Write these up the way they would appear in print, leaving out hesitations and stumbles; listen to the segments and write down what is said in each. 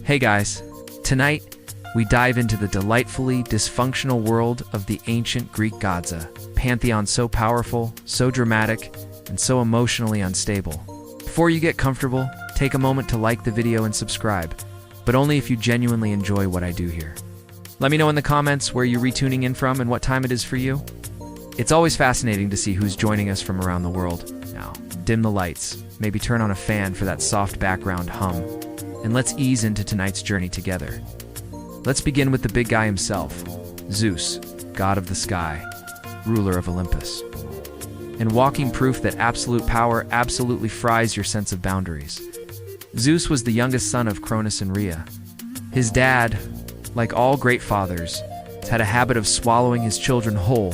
Hey guys, tonight we dive into the delightfully dysfunctional world of the ancient Greek gods, a pantheon so powerful, so dramatic, and so emotionally unstable. Before you get comfortable, take a moment to like the video and subscribe, but only if you genuinely enjoy what I do here. Let me know in the comments where you're retuning in from and what time it is for you. It's always fascinating to see who's joining us from around the world. Now, dim the lights, maybe turn on a fan for that soft background hum, and let's ease into tonight's journey together. Let's begin with the big guy himself, Zeus, god of the sky, ruler of Olympus, and walking proof that absolute power absolutely fries your sense of boundaries. Zeus was the youngest son of Cronus and Rhea. His dad, like all great fathers, had a habit of swallowing his children whole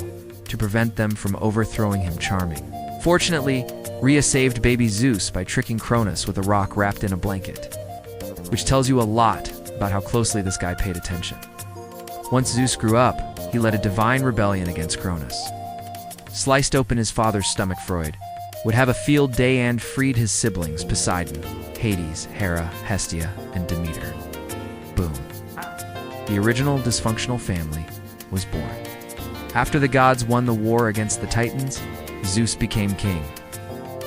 to prevent them from overthrowing him charming. Fortunately, Rhea saved baby Zeus by tricking Cronus with a rock wrapped in a blanket, which tells you a lot about how closely this guy paid attention. Once Zeus grew up, he led a divine rebellion against Cronus, sliced open his father's stomach, Freud, would have a field day and freed his siblings Poseidon, Hades, Hera, Hestia, and Demeter. Boom. The original dysfunctional family was born. After the gods won the war against the Titans, Zeus became king.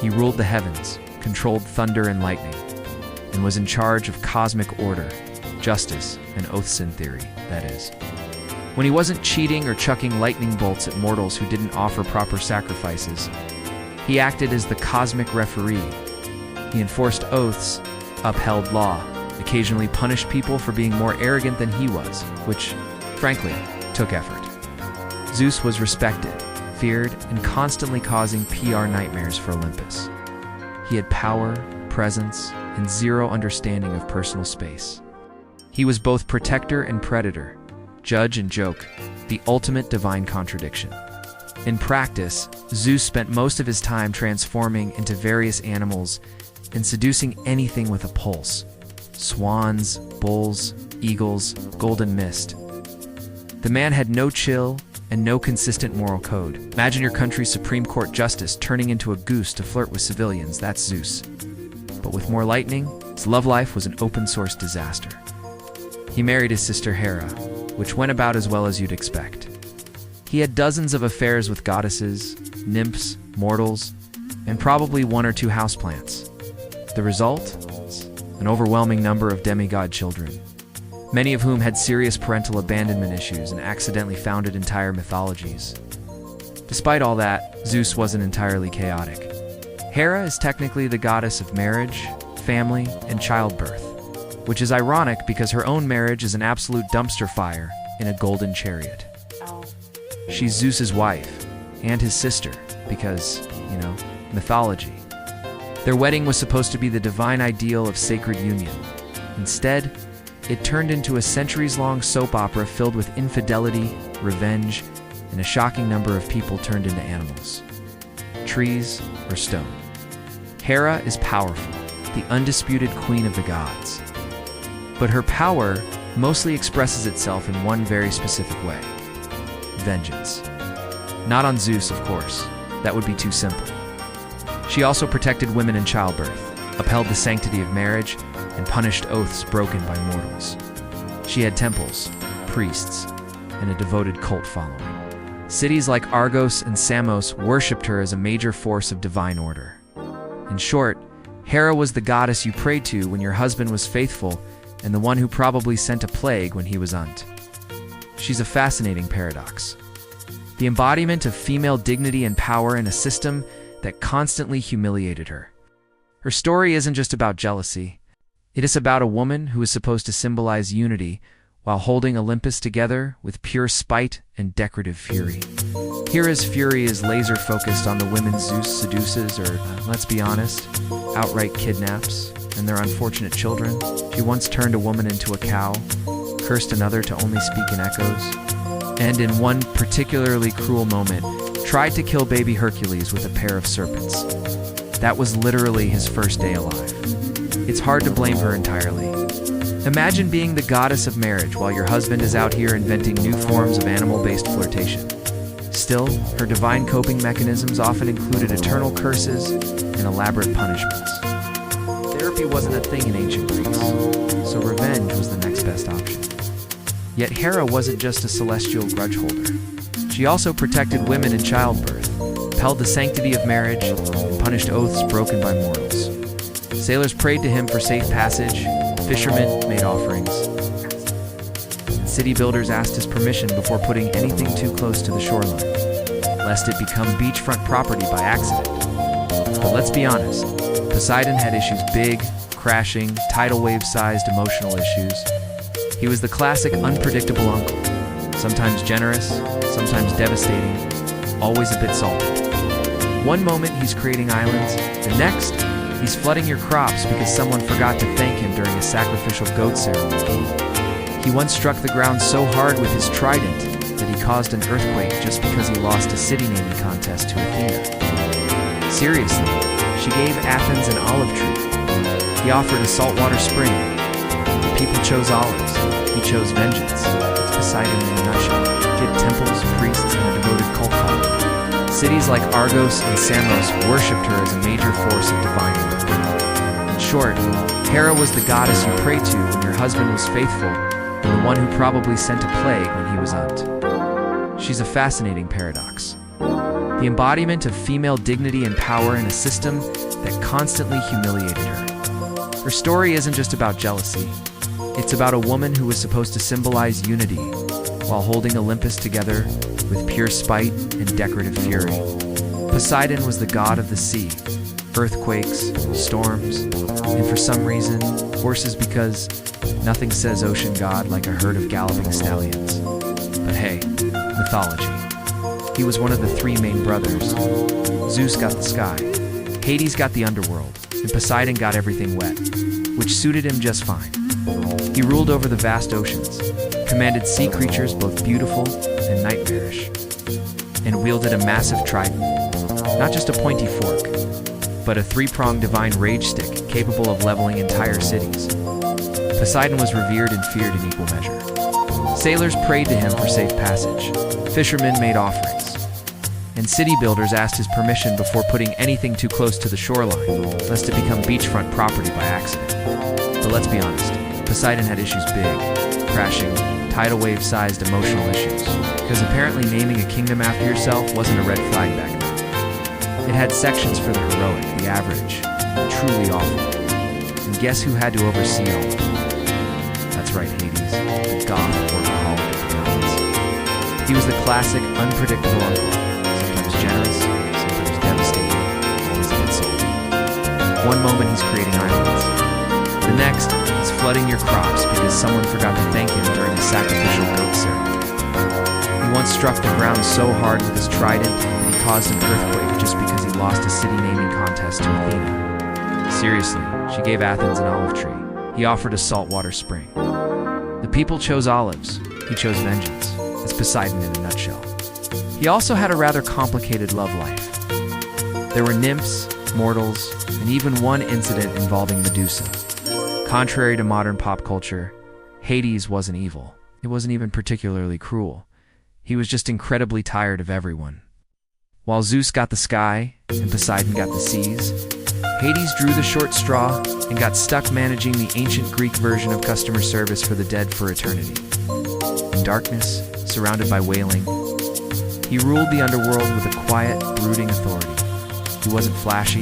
He ruled the heavens, controlled thunder and lightning, and was in charge of cosmic order, justice, and oaths in theory, that is. When he wasn't cheating or chucking lightning bolts at mortals who didn't offer proper sacrifices, he acted as the cosmic referee. He enforced oaths, upheld law, occasionally punished people for being more arrogant than he was, which, frankly, took effort. Zeus was respected, feared, and constantly causing PR nightmares for Olympus. He had power, presence, and zero understanding of personal space. He was both protector and predator, judge and joke, the ultimate divine contradiction. In practice, Zeus spent most of his time transforming into various animals and seducing anything with a pulse. Swans, bulls, eagles, golden mist. The man had no chill and no consistent moral code. Imagine your country's Supreme Court justice turning into a goose to flirt with civilians. That's Zeus. But with more lightning, his love life was an open-source disaster. He married his sister Hera, which went about as well as you'd expect. He had dozens of affairs with goddesses, nymphs, mortals, and probably one or two houseplants. The result? An overwhelming number of demigod children, many of whom had serious parental abandonment issues and accidentally founded entire mythologies. Despite all that, Zeus wasn't entirely chaotic. Hera is technically the goddess of marriage, family, and childbirth, which is ironic because her own marriage is an absolute dumpster fire in a golden chariot. She's Zeus's wife, and his sister, because, mythology. Their wedding was supposed to be the divine ideal of sacred union. Instead, it turned into a centuries-long soap opera filled with infidelity, revenge, and a shocking number of people turned into animals. Trees or stone. Hera is powerful, the undisputed queen of the gods. But her power mostly expresses itself in one very specific way: vengeance. Not on Zeus, of course. That would be too simple. She also protected women in childbirth, upheld the sanctity of marriage, and punished oaths broken by mortals. She had temples, priests, and a devoted cult following. Cities like Argos and Samos worshipped her as a major force of divine order. In short, Hera was the goddess you prayed to when your husband was faithful and the one who probably sent a plague when he was unt. She's a fascinating paradox. The embodiment of female dignity and power in a system that constantly humiliated her. Her story isn't just about jealousy. It is about a woman who is supposed to symbolize unity while holding Olympus together with pure spite and decorative fury. Hera's fury is laser-focused on the women Zeus seduces or, let's be honest, outright kidnaps, and their unfortunate children. She once turned a woman into a cow, cursed another to only speak in echoes, and in one particularly cruel moment, tried to kill baby Hercules with a pair of serpents. That was literally his first day alive. It's hard to blame her entirely. Imagine being the goddess of marriage while your husband is out here inventing new forms of animal-based flirtation. Still, her divine coping mechanisms often included eternal curses and elaborate punishments. Therapy wasn't a thing in ancient Greece, so revenge best option. Yet Hera wasn't just a celestial grudge holder. She also protected women in childbirth, upheld the sanctity of marriage, and punished oaths broken by mortals. Sailors prayed to him for safe passage, fishermen made offerings, and city builders asked his permission before putting anything too close to the shoreline, lest it become beachfront property by accident. But let's be honest, Poseidon had issues: big, crashing, tidal wave-sized emotional issues. He was the classic unpredictable uncle, sometimes generous, sometimes devastating, always a bit salty. One moment he's creating islands, the next he's flooding your crops because someone forgot to thank him during a sacrificial goat ceremony. He once struck the ground so hard with his trident that he caused an earthquake just because he lost a city naming contest to Athena. Seriously, she gave Athens an olive tree. He offered a saltwater spring. The people chose olives. He chose vengeance. It's Poseidon in a nutshell. He had temples, priests, and a devoted cult following. Cities like Argos and Samos worshipped her as a major force of divine order. In short, Hera was the goddess you prayed to when your husband was faithful, and the one who probably sent a plague when he was unt. She's a fascinating paradox. The embodiment of female dignity and power in a system that constantly humiliated her. Her story isn't just about jealousy. It's about a woman who was supposed to symbolize unity while holding Olympus together with pure spite and decorative fury. Poseidon was the god of the sea, earthquakes, storms, and for some reason, horses, because nothing says ocean god like a herd of galloping stallions. But hey, mythology. He was one of the three main brothers. Zeus got the sky, Hades got the underworld, and Poseidon got everything wet, which suited him just fine. He ruled over the vast oceans, commanded sea creatures both beautiful and nightmarish, and wielded a massive trident, not just a pointy fork, but a three-pronged divine rage stick capable of leveling entire cities. Poseidon was revered and feared in equal measure. Sailors prayed to him for safe passage, fishermen made offerings, and city builders asked his permission before putting anything too close to the shoreline, lest it become beachfront property by accident. But let's be honest, Poseidon had issues: big, crashing, tidal wave-sized emotional issues, because apparently naming a kingdom after yourself wasn't a red flag back then. It had sections for the heroic, the average, the truly awful. And guess who had to oversee all of them? That's right, Hades, the goth workaholic of the gods. He was the classic, unpredictable uncle, sometimes generous, sometimes devastating, always a bit salty. One moment he's creating islands. The next, he's flooding your crops because someone forgot to thank him during a sacrificial goat ceremony. He once struck the ground so hard with his trident that he caused an earthquake just because he lost a city naming contest to Athena. Seriously, she gave Athens an olive tree. He offered a saltwater spring. The people chose olives. He chose vengeance. It's Poseidon in a nutshell. He also had a rather complicated love life. There were nymphs, mortals, and even one incident involving Medusa. Contrary to modern pop culture, Hades wasn't evil. It wasn't even particularly cruel. He was just incredibly tired of everyone. While Zeus got the sky and Poseidon got the seas, Hades drew the short straw and got stuck managing the ancient Greek version of customer service for the dead for eternity. In darkness, surrounded by wailing, he ruled the underworld with a quiet, brooding authority. He wasn't flashy,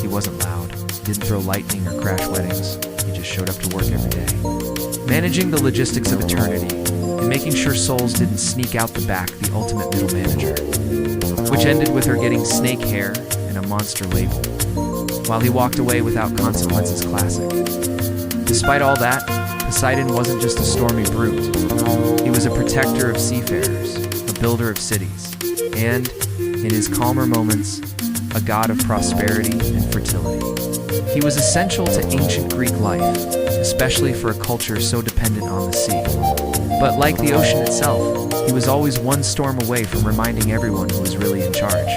he wasn't loud, he didn't throw lightning or crash weddings. He just showed up to work every day, managing the logistics of eternity and making sure souls didn't sneak out the back, the ultimate middle manager, which ended with her getting snake hair and a monster label, while he walked away without consequences. Classic. Despite all that, Poseidon wasn't just a stormy brute. He was a protector of seafarers, a builder of cities, and, in his calmer moments, a god of prosperity and fertility. He was essential to ancient Greek life, especially for a culture so dependent on the sea. But like the ocean itself, he was always one storm away from reminding everyone who was really in charge.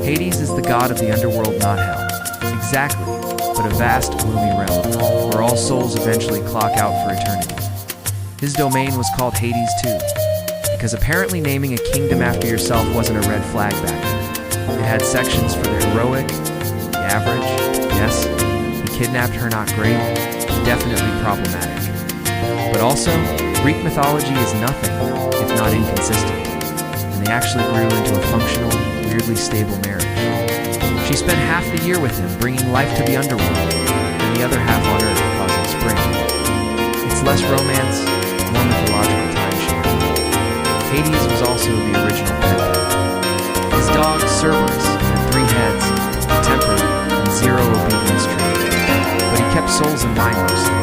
Hades is the god of the underworld, not hell. Exactly, but a vast, gloomy realm, where all souls eventually clock out for eternity. His domain was called Hades too, because apparently naming a kingdom after yourself wasn't a red flag back then. It had sections for the heroic, the average, yes, he kidnapped her, not great, definitely problematic. But also, Greek mythology is nothing if not inconsistent, and they actually grew into a functional, weirdly stable marriage. She spent half the year with him, bringing life to the underworld, and the other half on Earth, causing spring. It's less romance, more mythological timeshare. Hades was also the original pet. His dog, Cerberus, had 3 heads, a temper, and 0 obedience traits, but he kept souls in mind mostly.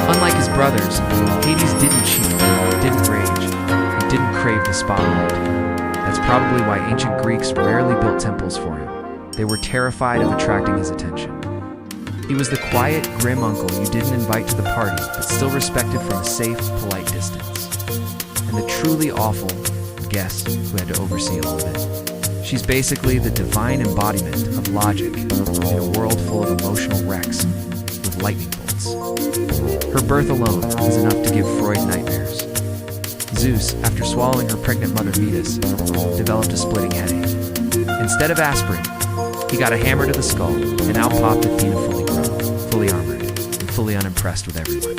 Unlike his brothers, Hades didn't cheat, didn't rage, and didn't crave the spotlight. That's probably why ancient Greeks rarely built temples for him. They were terrified of attracting his attention. He was the quiet, grim uncle you didn't invite to the party, but still respected from a safe, polite distance. And the truly awful guest who had to oversee all of it. She's basically the divine embodiment of logic in a world full of emotional wrecks with lightning bolts. Her birth alone is enough to give Freud nightmares. Zeus, after swallowing her pregnant mother Medusa, developed a splitting headache. Instead of aspirin, he got a hammer to the skull, and out popped Athena fully grown, fully armored, and fully unimpressed with everyone.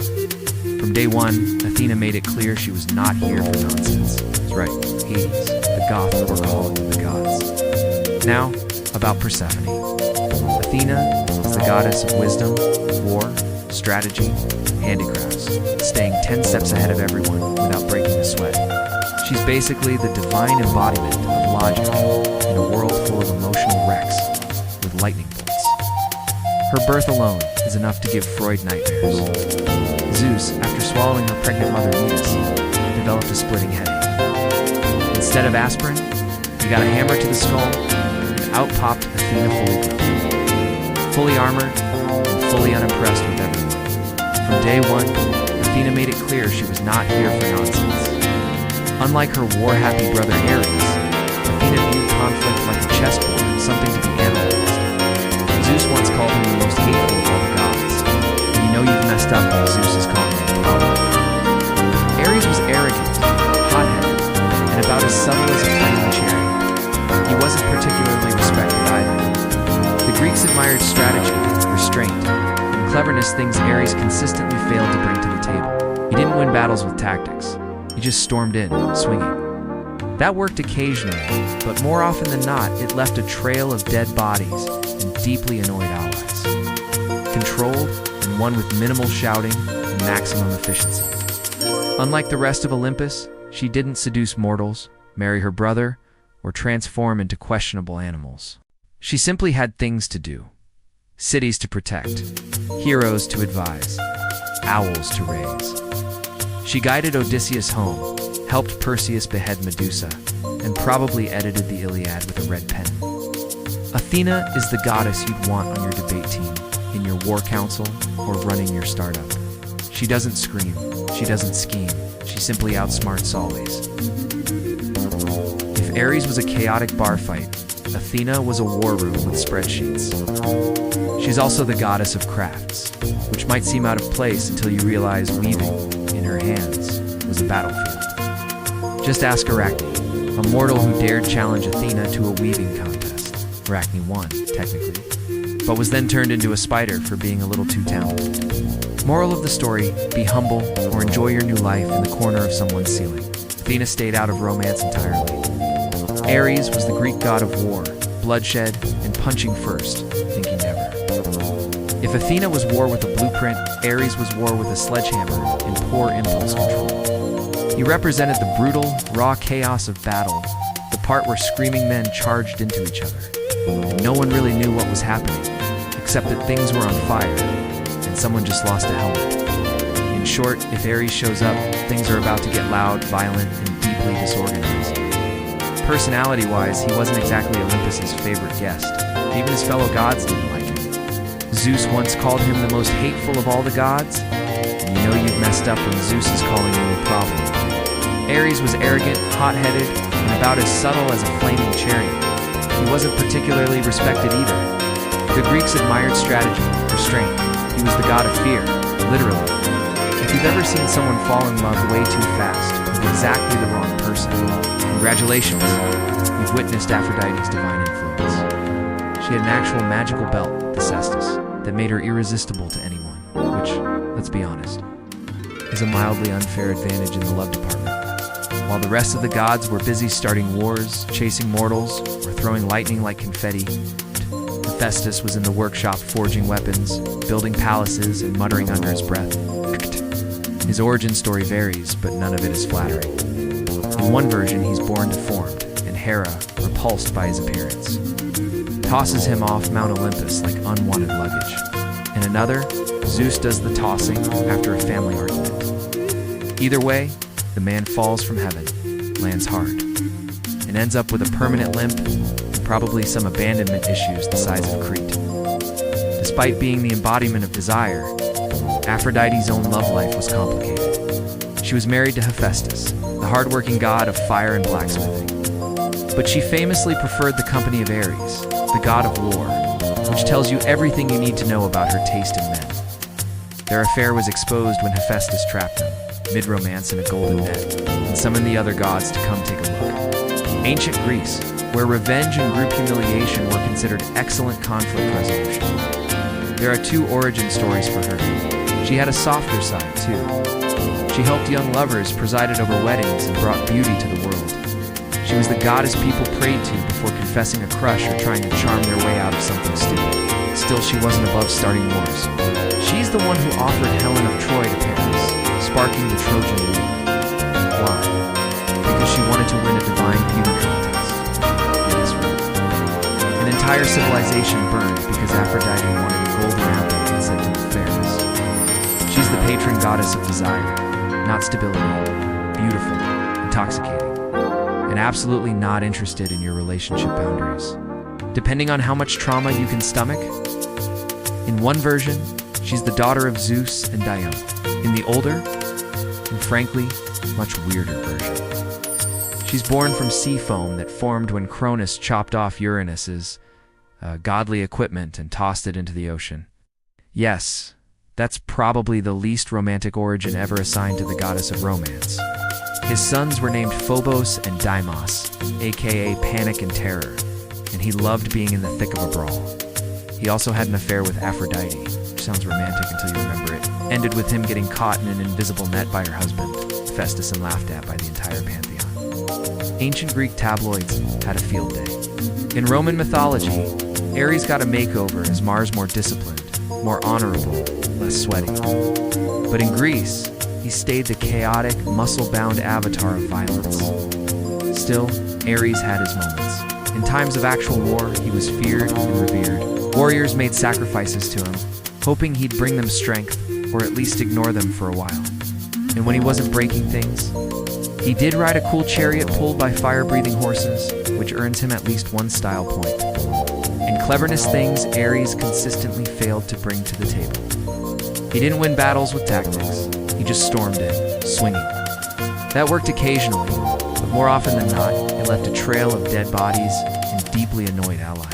From day one, Athena made it clear she was not here for nonsense. That's right, Hades, the goth workaholic of the gods. Now, about Persephone. Athena is the goddess of wisdom, war, strategy, handicrafts, staying 10 steps ahead of everyone without breaking a sweat. She's basically the divine embodiment of logic in a world full of emotional wrecks with lightning bolts. Her birth alone is enough to give Freud nightmares. Zeus, after swallowing her pregnant mother Medusa, developed a splitting headache. Instead of aspirin, he got a hammer to the skull, and out popped Athena fully grown, fully armored, and fully unimpressed with everyone. From day one, Athena made it clear she was not here for nonsense. Unlike her war-happy brother Eros, Athena viewed conflict like a chessboard, something to be analyzed. Zeus once called him the most hateful of all the gods, and you know you've messed up when Zeus is calling him a problem. Ares was arrogant, hot-headed, and about as subtle as a flaming chariot. He wasn't particularly respected either. The Greeks admired strategy, restraint, and cleverness, things Ares consistently failed to bring to the table. He didn't win battles with tactics. He just stormed in, swinging. That worked occasionally, but more often than not, it left a trail of dead bodies and deeply annoyed allies. Controlled and one with minimal shouting and maximum efficiency. Unlike the rest of Olympus, she didn't seduce mortals, marry her brother, or transform into questionable animals. She simply had things to do. Cities to protect, heroes to advise, owls to raise. She guided Odysseus home, helped Perseus behead Medusa, and probably edited the Iliad with a red pen. Athena is the goddess you'd want on your debate team, in your war council, or running your startup. She doesn't scream, she doesn't scheme, she simply outsmarts always. If Ares was a chaotic bar fight, Athena was a war room with spreadsheets. She's also the goddess of crafts, which might seem out of place until you realize weaving, in her hands, was a battlefield. Just ask Arachne, a mortal who dared challenge Athena to a weaving contest. Arachne won, technically, but was then turned into a spider for being a little too talented. Moral of the story, be humble or enjoy your new life in the corner of someone's ceiling. Athena stayed out of romance entirely. Ares was the Greek god of war, bloodshed, and punching first, thinking never. If Athena was war with a blueprint, Ares was war with a sledgehammer and poor impulse control. He represented the brutal, raw chaos of battle, the part where screaming men charged into each other. And no one really knew what was happening, except that things were on fire, and someone just lost a helmet. In short, if Ares shows up, things are about to get loud, violent, and deeply disorganized. Personality-wise, he wasn't exactly Olympus's favorite guest. Even his fellow gods didn't like him. Zeus once called him the most hateful of all the gods, and you know you've messed up when Zeus is calling you a problem. Ares was arrogant, hot-headed, and about as subtle as a flaming chariot. He wasn't particularly respected either. The Greeks admired strategy, restraint. He was the god of fear, literally. If you've ever seen someone fall in love way too fast with exactly the wrong person, congratulations, you've witnessed Aphrodite's divine influence. She had an actual magical belt, the cestus, that made her irresistible to anyone, which, let's be honest, is a mildly unfair advantage in the love department. While the rest of the gods were busy starting wars, chasing mortals, or throwing lightning like confetti, Hephaestus was in the workshop forging weapons, building palaces, and muttering under his breath. His origin story varies, but none of it is flattering. In one version, he's born deformed, and Hera, repulsed by his appearance, tosses him off Mount Olympus like unwanted luggage. In another, Zeus does the tossing after a family argument. Either way, the man falls from heaven, lands hard, and ends up with a permanent limp and probably some abandonment issues the size of Crete. Despite being the embodiment of desire, Aphrodite's own love life was complicated. She was married to Hephaestus, the hardworking god of fire and blacksmithing. But she famously preferred the company of Eros, the god of war, which tells you everything you need to know about her taste in men. Their affair was exposed when Hephaestus trapped them, mid-romance in a golden net, and summoned the other gods to come take a look. Ancient Greece, where revenge and group humiliation were considered excellent conflict resolution. There are two origin stories for her. She had a softer side, too. She helped young lovers, presided over weddings, and brought beauty to the world. She was the goddess people prayed to before confessing a crush or trying to charm their way out of something stupid. Still, she wasn't above starting wars. She's the one who offered Helen of Troy to Paris, sparking the Trojan War. Why? Because she wanted to win a divine beauty contest. Yes, right. An entire civilization burned because Aphrodite wanted a golden apple instead of fairness. She's the patron goddess of desire, not stability, beautiful, intoxicating, and absolutely not interested in your relationship boundaries. Depending on how much trauma you can stomach, in one version, she's the daughter of Zeus and Dione. In the older, and frankly, much weirder version, she's born from sea foam that formed when Cronus chopped off Uranus's godly equipment and tossed it into the ocean. Yes, that's probably the least romantic origin ever assigned to the goddess of romance. His sons were named Phobos and Deimos, aka Panic and Terror, and he loved being in the thick of a brawl. He also had an affair with Aphrodite, which sounds romantic until you remember it. Ended with him getting caught in an invisible net by her husband, Hephaestus, and laughed at by the entire pantheon. Ancient Greek tabloids had a field day. In Roman mythology, Ares got a makeover as Mars more disciplined, more honorable, less sweaty. But in Greece, he stayed the chaotic, muscle-bound avatar of violence. Still, Ares had his moments. In times of actual war, he was feared and revered. Warriors made sacrifices to him, hoping he'd bring them strength, or at least ignore them for a while. And when he wasn't breaking things, he did ride a cool chariot pulled by fire-breathing horses, which earns him at least one style point. And cleverness things Ares consistently failed to bring to the table. He didn't win battles with tactics. He just stormed in, swinging. That worked occasionally, but more often than not, it left a trail of dead bodies and deeply annoyed allies.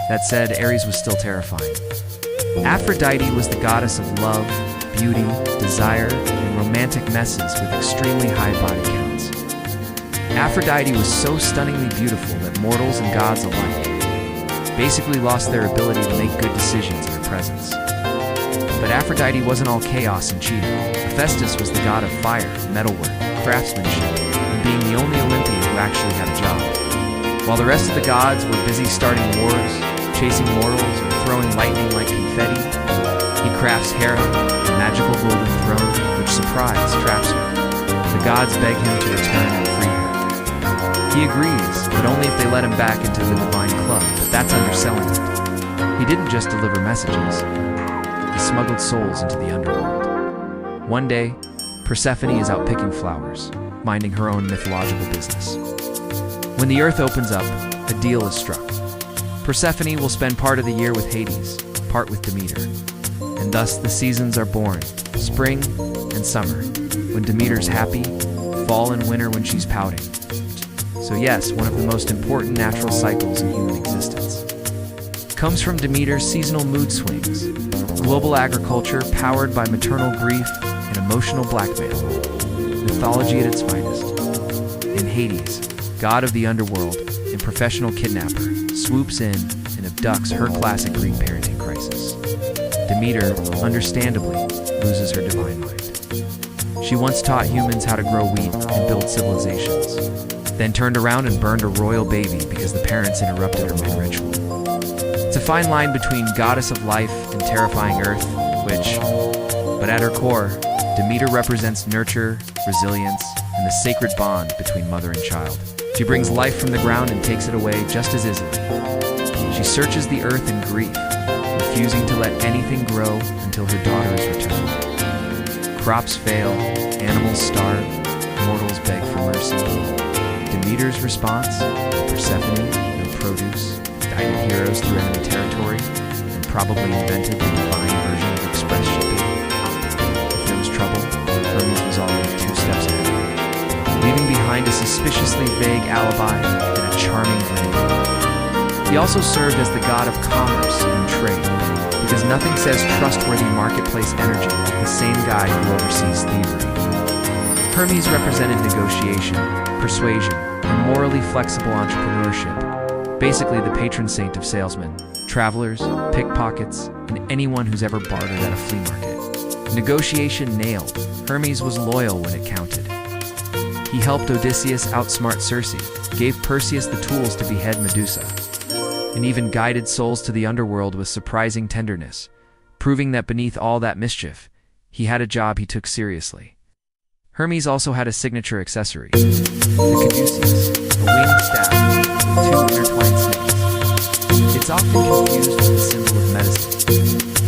That said, Ares was still terrifying. Aphrodite was the goddess of love, beauty, desire, and romantic messes with extremely high body counts. Aphrodite was so stunningly beautiful that mortals and gods alike basically lost their ability to make good decisions in her presence. But Aphrodite wasn't all chaos and cheating. Hephaestus was the god of fire, metalwork, craftsmanship, and being the only Olympian who actually had a job. While the rest of the gods were busy starting wars, chasing mortals, or throwing lightning like confetti, he crafts Hera, a magical golden throne, which, surprise, traps her. The gods beg him to return and free her. He agrees, but only if they let him back into the divine club, but that's underselling it. He didn't just deliver messages. He smuggled souls into the underworld. One day, Persephone is out picking flowers, minding her own mythological business. When the earth opens up, a deal is struck. Persephone will spend part of the year with Hades, part with Demeter. And thus the seasons are born, spring and summer, when Demeter's happy, fall and winter when she's pouting. So yes, one of the most important natural cycles in human existence. Comes from Demeter's seasonal mood swings, global agriculture powered by maternal grief and emotional blackmail, mythology at its finest. In Hades, god of the underworld and professional kidnapper, swoops in and abducts her classic Greek parenting crisis. Demeter, understandably, loses her divine mind. She once taught humans how to grow wheat and build civilizations, then turned around and burned a royal baby because the parents interrupted her mid-ritual. It's a fine line between goddess of life and terrifying earth, but at her core, Demeter represents nurture, resilience, and the sacred bond between mother and child. She brings life from the ground and takes it away just as easily. She searches the earth in grief, refusing to let anything grow until her daughter is returned. Crops fail, animals starve, mortals beg for mercy. Demeter's response: Persephone, no produce, guided heroes through enemy territory, and probably invented the divine version of express shipping. If there was trouble, Hermes was already 2 steps ahead, leaving behind a suspiciously vague alibi and a charming grin. He also served as the god of commerce and trade, because nothing says trustworthy marketplace energy like the same guy who oversees thievery. Hermes represented negotiation, persuasion, and morally flexible entrepreneurship, basically the patron saint of salesmen, travelers, pickpockets, and anyone who's ever bartered at a flea market. Negotiation nailed. Hermes was loyal when it counted. He helped Odysseus outsmart Circe, gave Perseus the tools to behead Medusa, and even guided souls to the underworld with surprising tenderness, proving that beneath all that mischief, he had a job he took seriously. Hermes also had a signature accessory, the caduceus, a winged staff with 2 intertwined snakes. It's often confused with the symbol of medicine,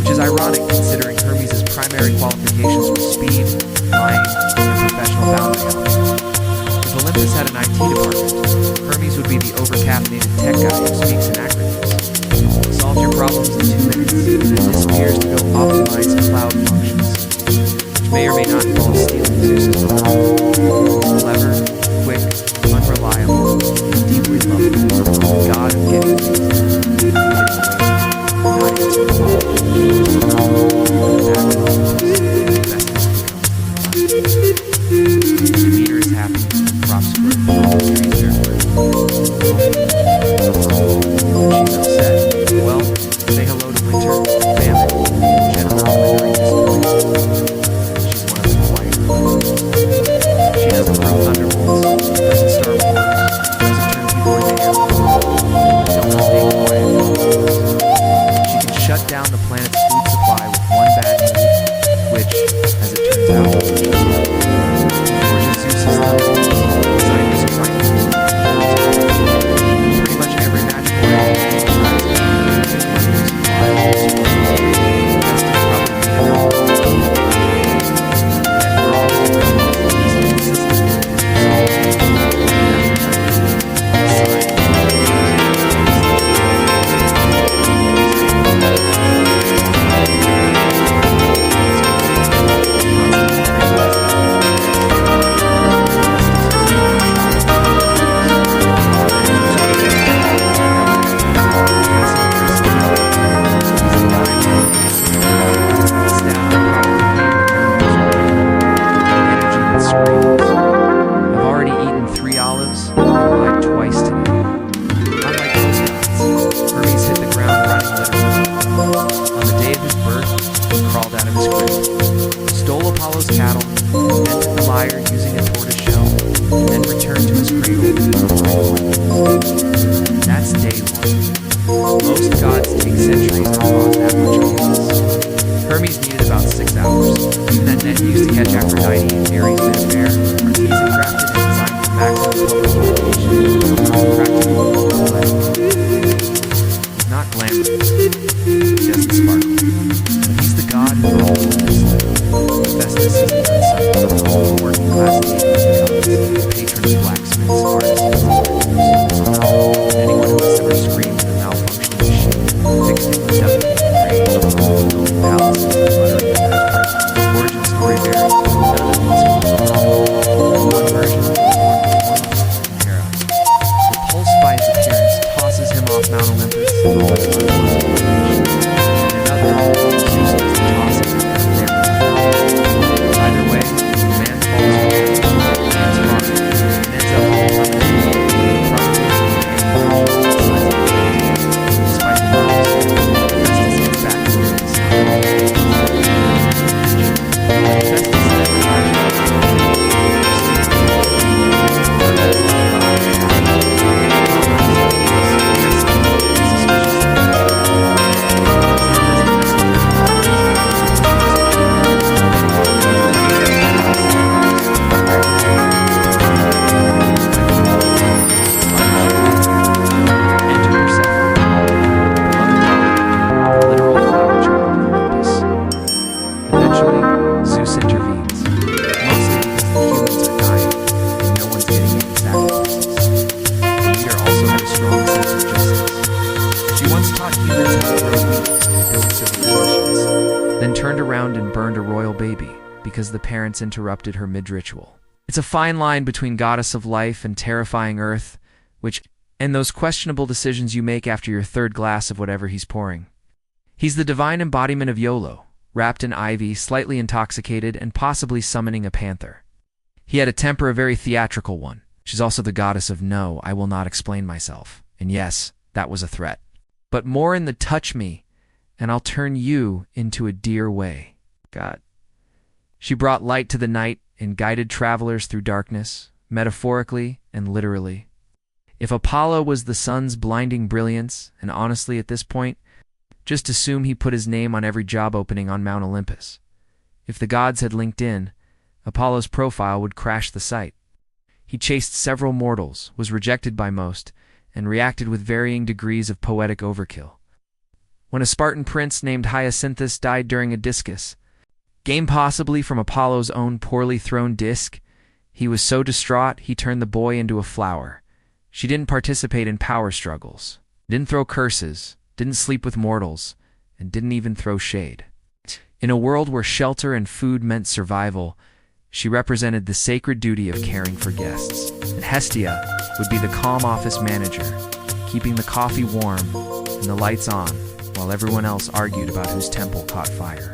which is ironic considering Hermes' primary qualifications were speed, lying, and professional boundary help. If Olympus had an IT department, Hermes would be the over-caffeinated tech guy who speaks in acronyms, solves your problems in 2 minutes, and then disappears to go optimize cloud functions, which may or may not involve stealing Zeus's phone. Clever, quick, unreliable, and deeply lovable, god of getting things, not Demeter is happy, crops grow, trees bear fruit. When she's upset, well, say hello to winter, famine, and general withering disappointment. She's one of the quieter ones. She doesn't throw thunderbolts, doesn't start wars, doesn't turn people into animals, don't stay quiet. She can shut down the planet's food supply with one bad move, which, as it turns out, pretty much every magical because the parents interrupted her mid-ritual. It's a fine line between goddess of life and terrifying earth, and those questionable decisions you make after your third glass of whatever he's pouring. He's the divine embodiment of YOLO, wrapped in ivy, slightly intoxicated, and possibly summoning a panther. He had a temper, a very theatrical one. She's also the goddess of no, I will not explain myself. And yes, that was a threat. But more in the touch me, and I'll turn you into a dear way. God. She brought light to the night and guided travelers through darkness, metaphorically and literally. If Apollo was the sun's blinding brilliance, and honestly at this point, just assume he put his name on every job opening on Mount Olympus. If the gods had linked in, Apollo's profile would crash the site. He chased several mortals, was rejected by most, and reacted with varying degrees of poetic overkill. When a Spartan prince named Hyacinthus died during a discus, game possibly from Apollo's own poorly thrown disc, he was so distraught he turned the boy into a flower. She didn't participate in power struggles, didn't throw curses, didn't sleep with mortals, and didn't even throw shade. In a world where shelter and food meant survival, she represented the sacred duty of caring for guests. And Hestia would be the calm office manager, keeping the coffee warm and the lights on while everyone else argued about whose temple caught fire.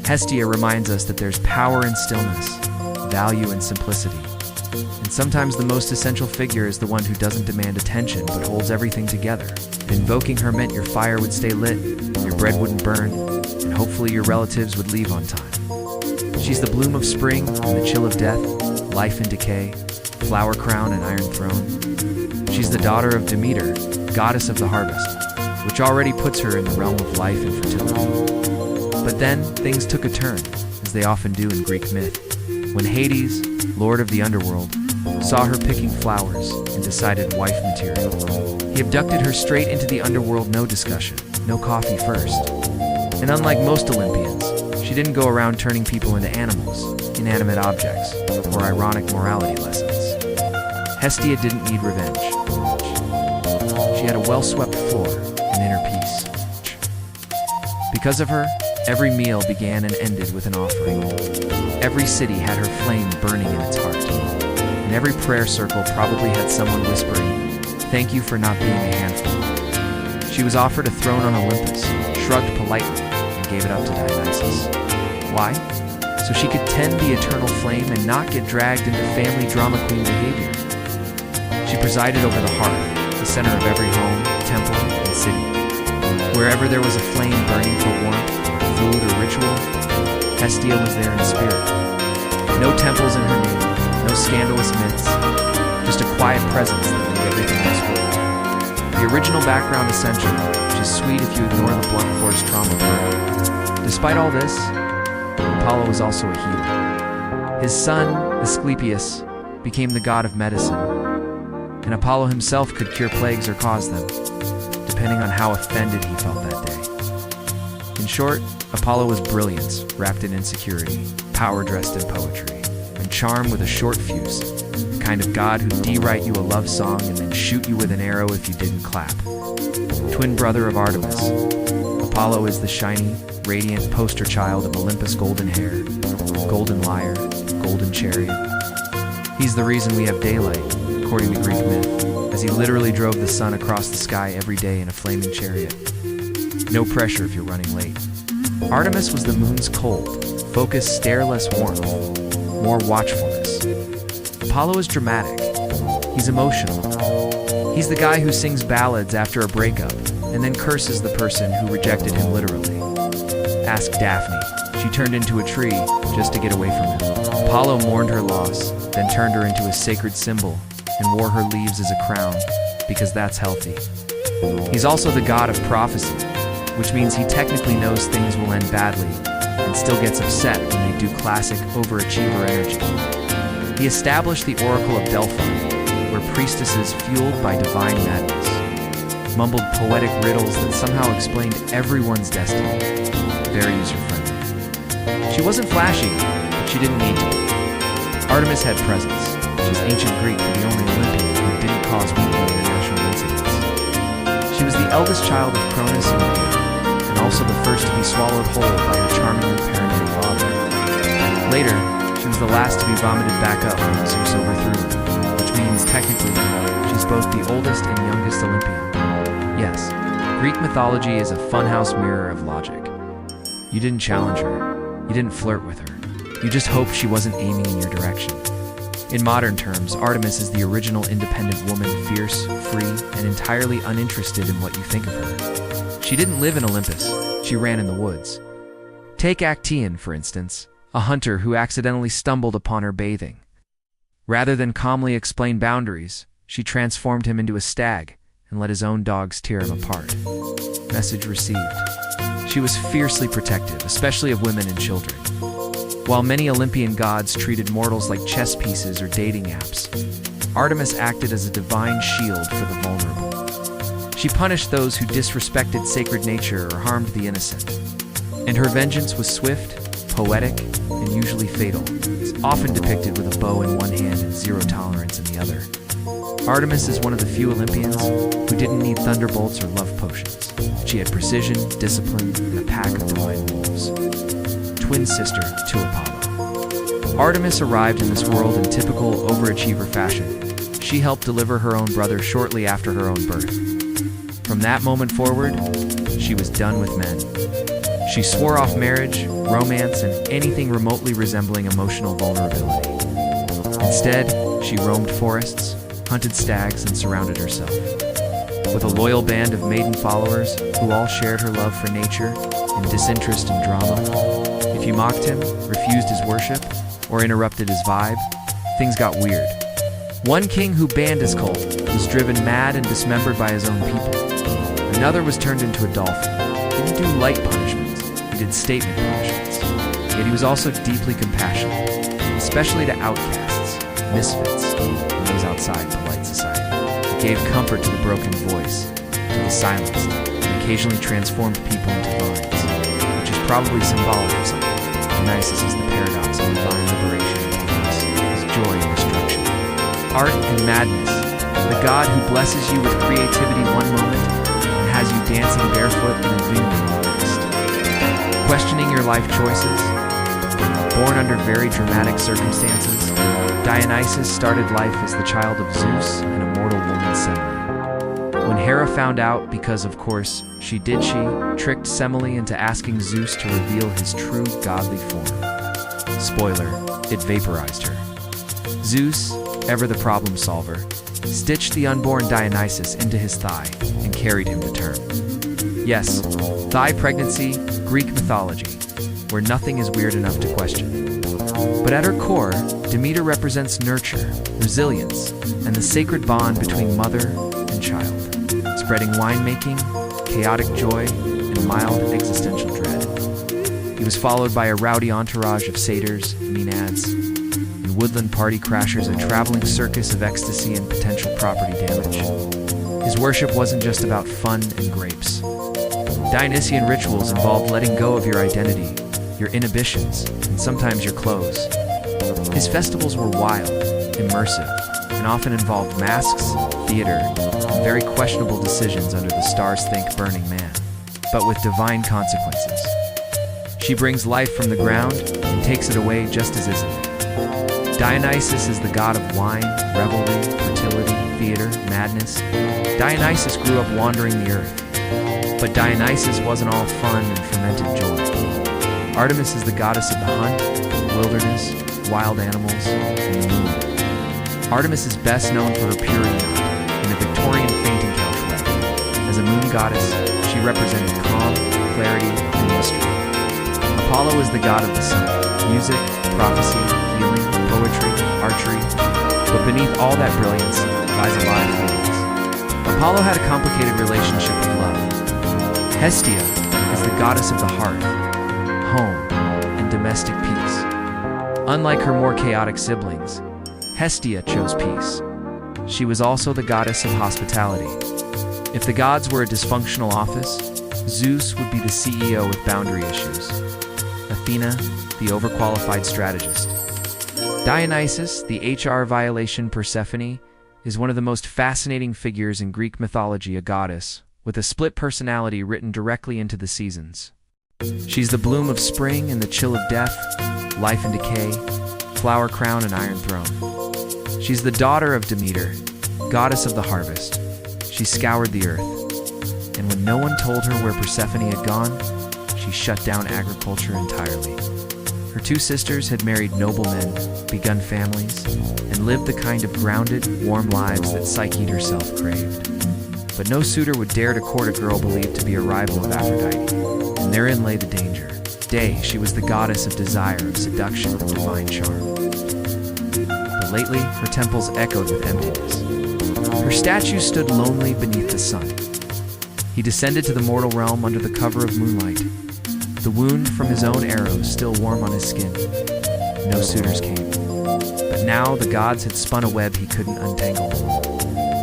Hestia reminds us that there's power in stillness, value in simplicity. And sometimes the most essential figure is the one who doesn't demand attention but holds everything together. Invoking her meant your fire would stay lit, your bread wouldn't burn, and hopefully your relatives would leave on time. She's the bloom of spring and the chill of death, life and decay, flower crown and iron throne. She's the daughter of Demeter, goddess of the harvest, which already puts her in the realm of life and fertility. But then things took a turn, as they often do in Greek myth, when Hades, lord of the underworld, saw her picking flowers and decided wife material. He abducted her straight into the underworld, no discussion, no coffee first. And unlike most Olympians, she didn't go around turning people into animals, inanimate objects, or ironic morality lessons. Hestia didn't need revenge. She had a well-swept floor and inner peace. Because of her, every meal began and ended with an offering. Every city had her flame burning in its heart. And every prayer circle probably had someone whispering, "Thank you for not being a handful." She was offered a throne on Olympus, shrugged politely, and gave it up to Dionysus. Why? So she could tend the eternal flame and not get dragged into family drama queen behavior. She presided over the hearth, the center of every home, temple, and city. Wherever there was a flame burning for warmth, food, or ritual, Hestia was there in spirit. No temples in her name, no scandalous myths, just a quiet presence that made everything else work. The original background essential, which is sweet if you ignore the blunt force trauma part. Despite all this, Apollo was also a healer. His son, Asclepius, became the god of medicine, and Apollo himself could cure plagues or cause them, depending on how offended he felt that day. In short, Apollo was brilliance wrapped in insecurity, power dressed in poetry, and charm with a short fuse, the kind of god who'd de-write you a love song and then shoot you with an arrow if you didn't clap. Twin brother of Artemis, Apollo is the shiny, radiant poster child of Olympus' golden hair, golden lyre, golden chariot. He's the reason we have daylight, according to Greek myth, as he literally drove the sun across the sky every day in a flaming chariot. No pressure if you're running late. Artemis was the moon's cold, focused, stareless warmth, more watchfulness. Apollo is dramatic. He's emotional. He's the guy who sings ballads after a breakup and then curses the person who rejected him literally. Ask Daphne. She turned into a tree just to get away from him. Apollo mourned her loss, then turned her into a sacred symbol and wore her leaves as a crown, because that's healthy. He's also the god of prophecy, which means he technically knows things will end badly and still gets upset when they do classic overachiever energy. He established the Oracle of Delphi, where priestesses fueled by divine madness mumbled poetic riddles that somehow explained everyone's destiny. Very user-friendly. She wasn't flashy, but she didn't need to be. Artemis had presence, which is ancient Greek for the only Olympian who didn't cause weekly international incidents. She was the eldest child of Cronus and Rhea, and also the first to be swallowed whole by her charmingly paranoid father. Later, she was the last to be vomited back up when Zeus overthrew her, which means technically she's both the oldest and youngest Olympian. Yes, Greek mythology is a funhouse mirror of logic. You didn't challenge her, you didn't flirt with her, you just hoped she wasn't aiming in your direction. In modern terms, Artemis is the original independent woman, fierce, free, and entirely uninterested in what you think of her. She didn't live in Olympus, she ran in the woods. Take Actaeon, for instance, a hunter who accidentally stumbled upon her bathing. Rather than calmly explain boundaries, she transformed him into a stag and let his own dogs tear him apart. Message received. She was fiercely protective, especially of women and children. While many Olympian gods treated mortals like chess pieces or dating apps, Artemis acted as a divine shield for the vulnerable. She punished those who disrespected sacred nature or harmed the innocent. And her vengeance was swift, poetic, and usually fatal, often depicted with a bow in one hand and zero tolerance in the other. Artemis is one of the few Olympians who didn't need thunderbolts or love potions. She had precision, discipline, and a pack of divine wolves. Twin sister to Apollo. Artemis arrived in this world in typical overachiever fashion. She helped deliver her own brother shortly after her own birth. From that moment forward, she was done with men. She swore off marriage, romance, and anything remotely resembling emotional vulnerability. Instead, she roamed forests, hunted stags, and surrounded herself with a loyal band of maiden followers who all shared her love for nature and disinterest in drama. If you mocked him, refused his worship, or interrupted his vibe, things got weird. One king who banned his cult was driven mad and dismembered by his own people. Another was turned into a dolphin. He didn't do light punishments, he did statement punishments. Yet he was also deeply compassionate, especially to outcasts, misfits, and those outside polite society. He gave comfort to the broken voice, to the silenced, and occasionally transformed people into vines, which is probably symbolic of something. Dionysus is the paradox of divine liberation and peace, his joy and destruction. Art and madness, the god who blesses you with creativity one moment and has you dancing barefoot in a vineyard the next. Questioning your life choices, born under very dramatic circumstances, Dionysus started life as the child of Zeus and a mortal woman, Semele. When Hera found out, because of course she tricked Semele into asking Zeus to reveal his true godly form. Spoiler, it vaporized her. Zeus, ever the problem solver, stitched the unborn Dionysus into his thigh and carried him to term. Yes, thigh pregnancy, Greek mythology, where nothing is weird enough to question. But at her core, Demeter represents nurture, resilience, and the sacred bond between mother and child, spreading winemaking, chaotic joy, and mild existential dread. He was followed by a rowdy entourage of satyrs, maenads, and woodland party crashers, a traveling circus of ecstasy and potential property damage. His worship wasn't just about fun and grapes. Dionysian rituals involved letting go of your identity, your inhibitions, and sometimes your clothes. His festivals were wild, immersive, and often involved masks, theater, and very questionable decisions under the stars think Burning Man, but with divine consequences. She brings life from the ground and takes it away just as easily. Dionysus is the god of wine, revelry, fertility, theater, madness. Dionysus grew up wandering the earth. But Dionysus wasn't all fun and fermented joy. Artemis is the goddess of the hunt, the wilderness, wild animals, and the moon. Artemis is best known for her purity knot and a Victorian fainting couch wedding. As a moon goddess, she represented calm, clarity, and mystery. Apollo is the god of the sun, music, prophecy, healing, poetry, archery. But beneath all that brilliance lies a lot of feelings. Apollo had a complicated relationship with love. Hestia is the goddess of the hearth, home, and domestic peace. Unlike her more chaotic siblings, Hestia chose peace. She was also the goddess of hospitality. If the gods were a dysfunctional office, Zeus would be the CEO with boundary issues. Athena, the overqualified strategist. Dionysus, the HR violation Persephone, is one of the most fascinating figures in Greek mythology, a goddess with a split personality written directly into the seasons. She's the bloom of spring and the chill of death, life and decay, flower crown and iron throne. She's the daughter of Demeter, goddess of the harvest. She scoured the earth, and when no one told her where Persephone had gone, she shut down agriculture entirely. Her two sisters had married noblemen, begun families, and lived the kind of grounded, warm lives that Psyche herself craved. But no suitor would dare to court a girl believed to be a rival of Aphrodite, and therein lay the danger. Day, she was the goddess of desire, of seduction, of divine charm. But lately, her temples echoed with emptiness. Her statue stood lonely beneath the sun. He descended to the mortal realm under the cover of moonlight, the wound from his own Eros still warm on his skin. No suitors came. But now the gods had spun a web he couldn't untangle.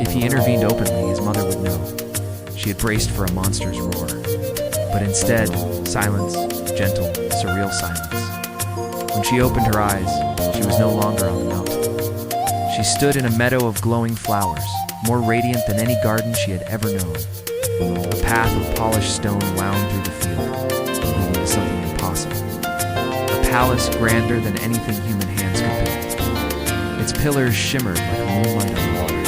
If he intervened openly, his mother would know. She had braced for a monster's roar. But instead, silence, gentle, surreal silence. When she opened her eyes, she was no longer on the mountain. She stood in a meadow of glowing flowers, more radiant than any garden she had ever known. A path of polished stone wound through the field, leading to something impossible. A palace grander than anything human hands could build. Its pillars shimmered like moonlight on water.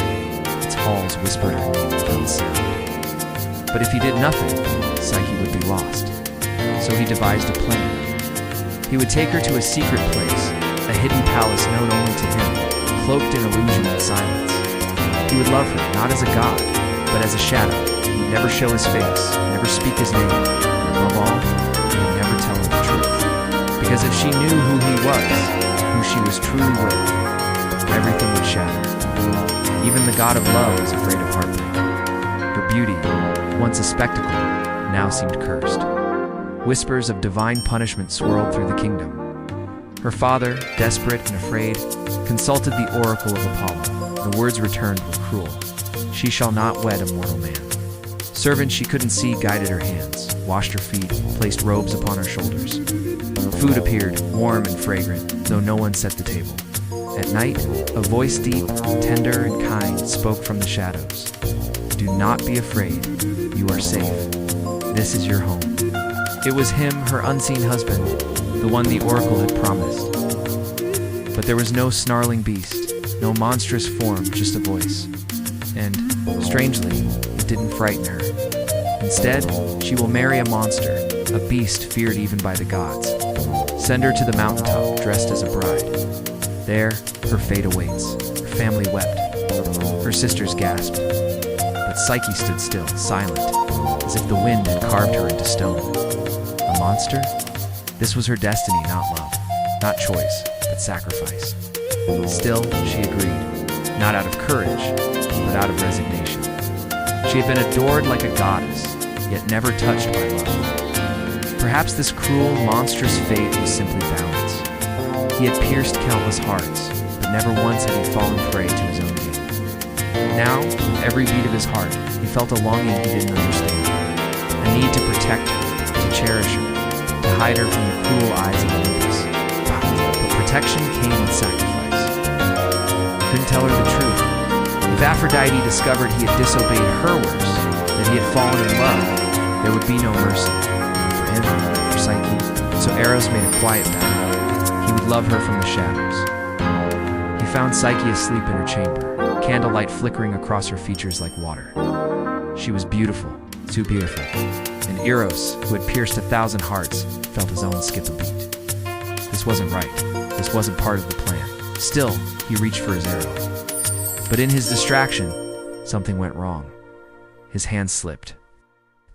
Its halls whispered her name without sound. But if he did nothing, Psyche would be lost. So he devised a plan. He would take her to a secret place, a hidden palace known only to him, cloaked in illusion and silence. He would love her, not as a god, but as a shadow. He would never show his face, never speak his name, and above all, he would never tell her the truth. Because if she knew who he was, who she was truly with, everything would shatter. Even the god of love was afraid of heartbreak. Her beauty, once a spectacle, now seemed cursed. Whispers of divine punishment swirled through the kingdom. Her father, desperate and afraid, consulted the oracle of Apollo. The words returned were cruel. She shall not wed a mortal man. Servants she couldn't see guided her hands, washed her feet, placed robes upon her shoulders. Food appeared, warm and fragrant, though no one set the table. At night, a voice deep, tender, and kind spoke from the shadows. Do not be afraid. You are safe. This is your home. It was him, her unseen husband, the one the oracle had promised. But there was no snarling beast, no monstrous form, just a voice. And, strangely, it didn't frighten her. Instead, she will marry a monster, a beast feared even by the gods. Send her to the mountaintop, dressed as a bride. There, her fate awaits. Her family wept. Her sisters gasped. But Psyche stood still, silent, as if the wind had carved her into stone. A monster? This was her destiny, not love, not choice, but sacrifice. Still, she agreed, not out of courage, but out of resignation. She had been adored like a goddess, yet never touched by love. Perhaps this cruel, monstrous fate was simply balance. He had pierced countless hearts, but never once had he fallen prey to his own game. Now, with every beat of his heart, he felt a longing he didn't understand, a need to protect her, to cherish her, to hide her from the cruel eyes of Olympus. But protection came with sacrifice. He couldn't tell her the truth. If Aphrodite discovered he had disobeyed her words, that he had fallen in love, there would be no mercy. And for him, for Psyche. So Eros made a quiet vow. He would love her from the shadows. He found Psyche asleep in her chamber, candlelight flickering across her features like water. She was beautiful, too beautiful. And Eros, who had pierced 1,000 hearts, felt his own skip a beat. This wasn't right. This wasn't part of the plan. Still, he reached for his arrow. But in his distraction, something went wrong. His hand slipped.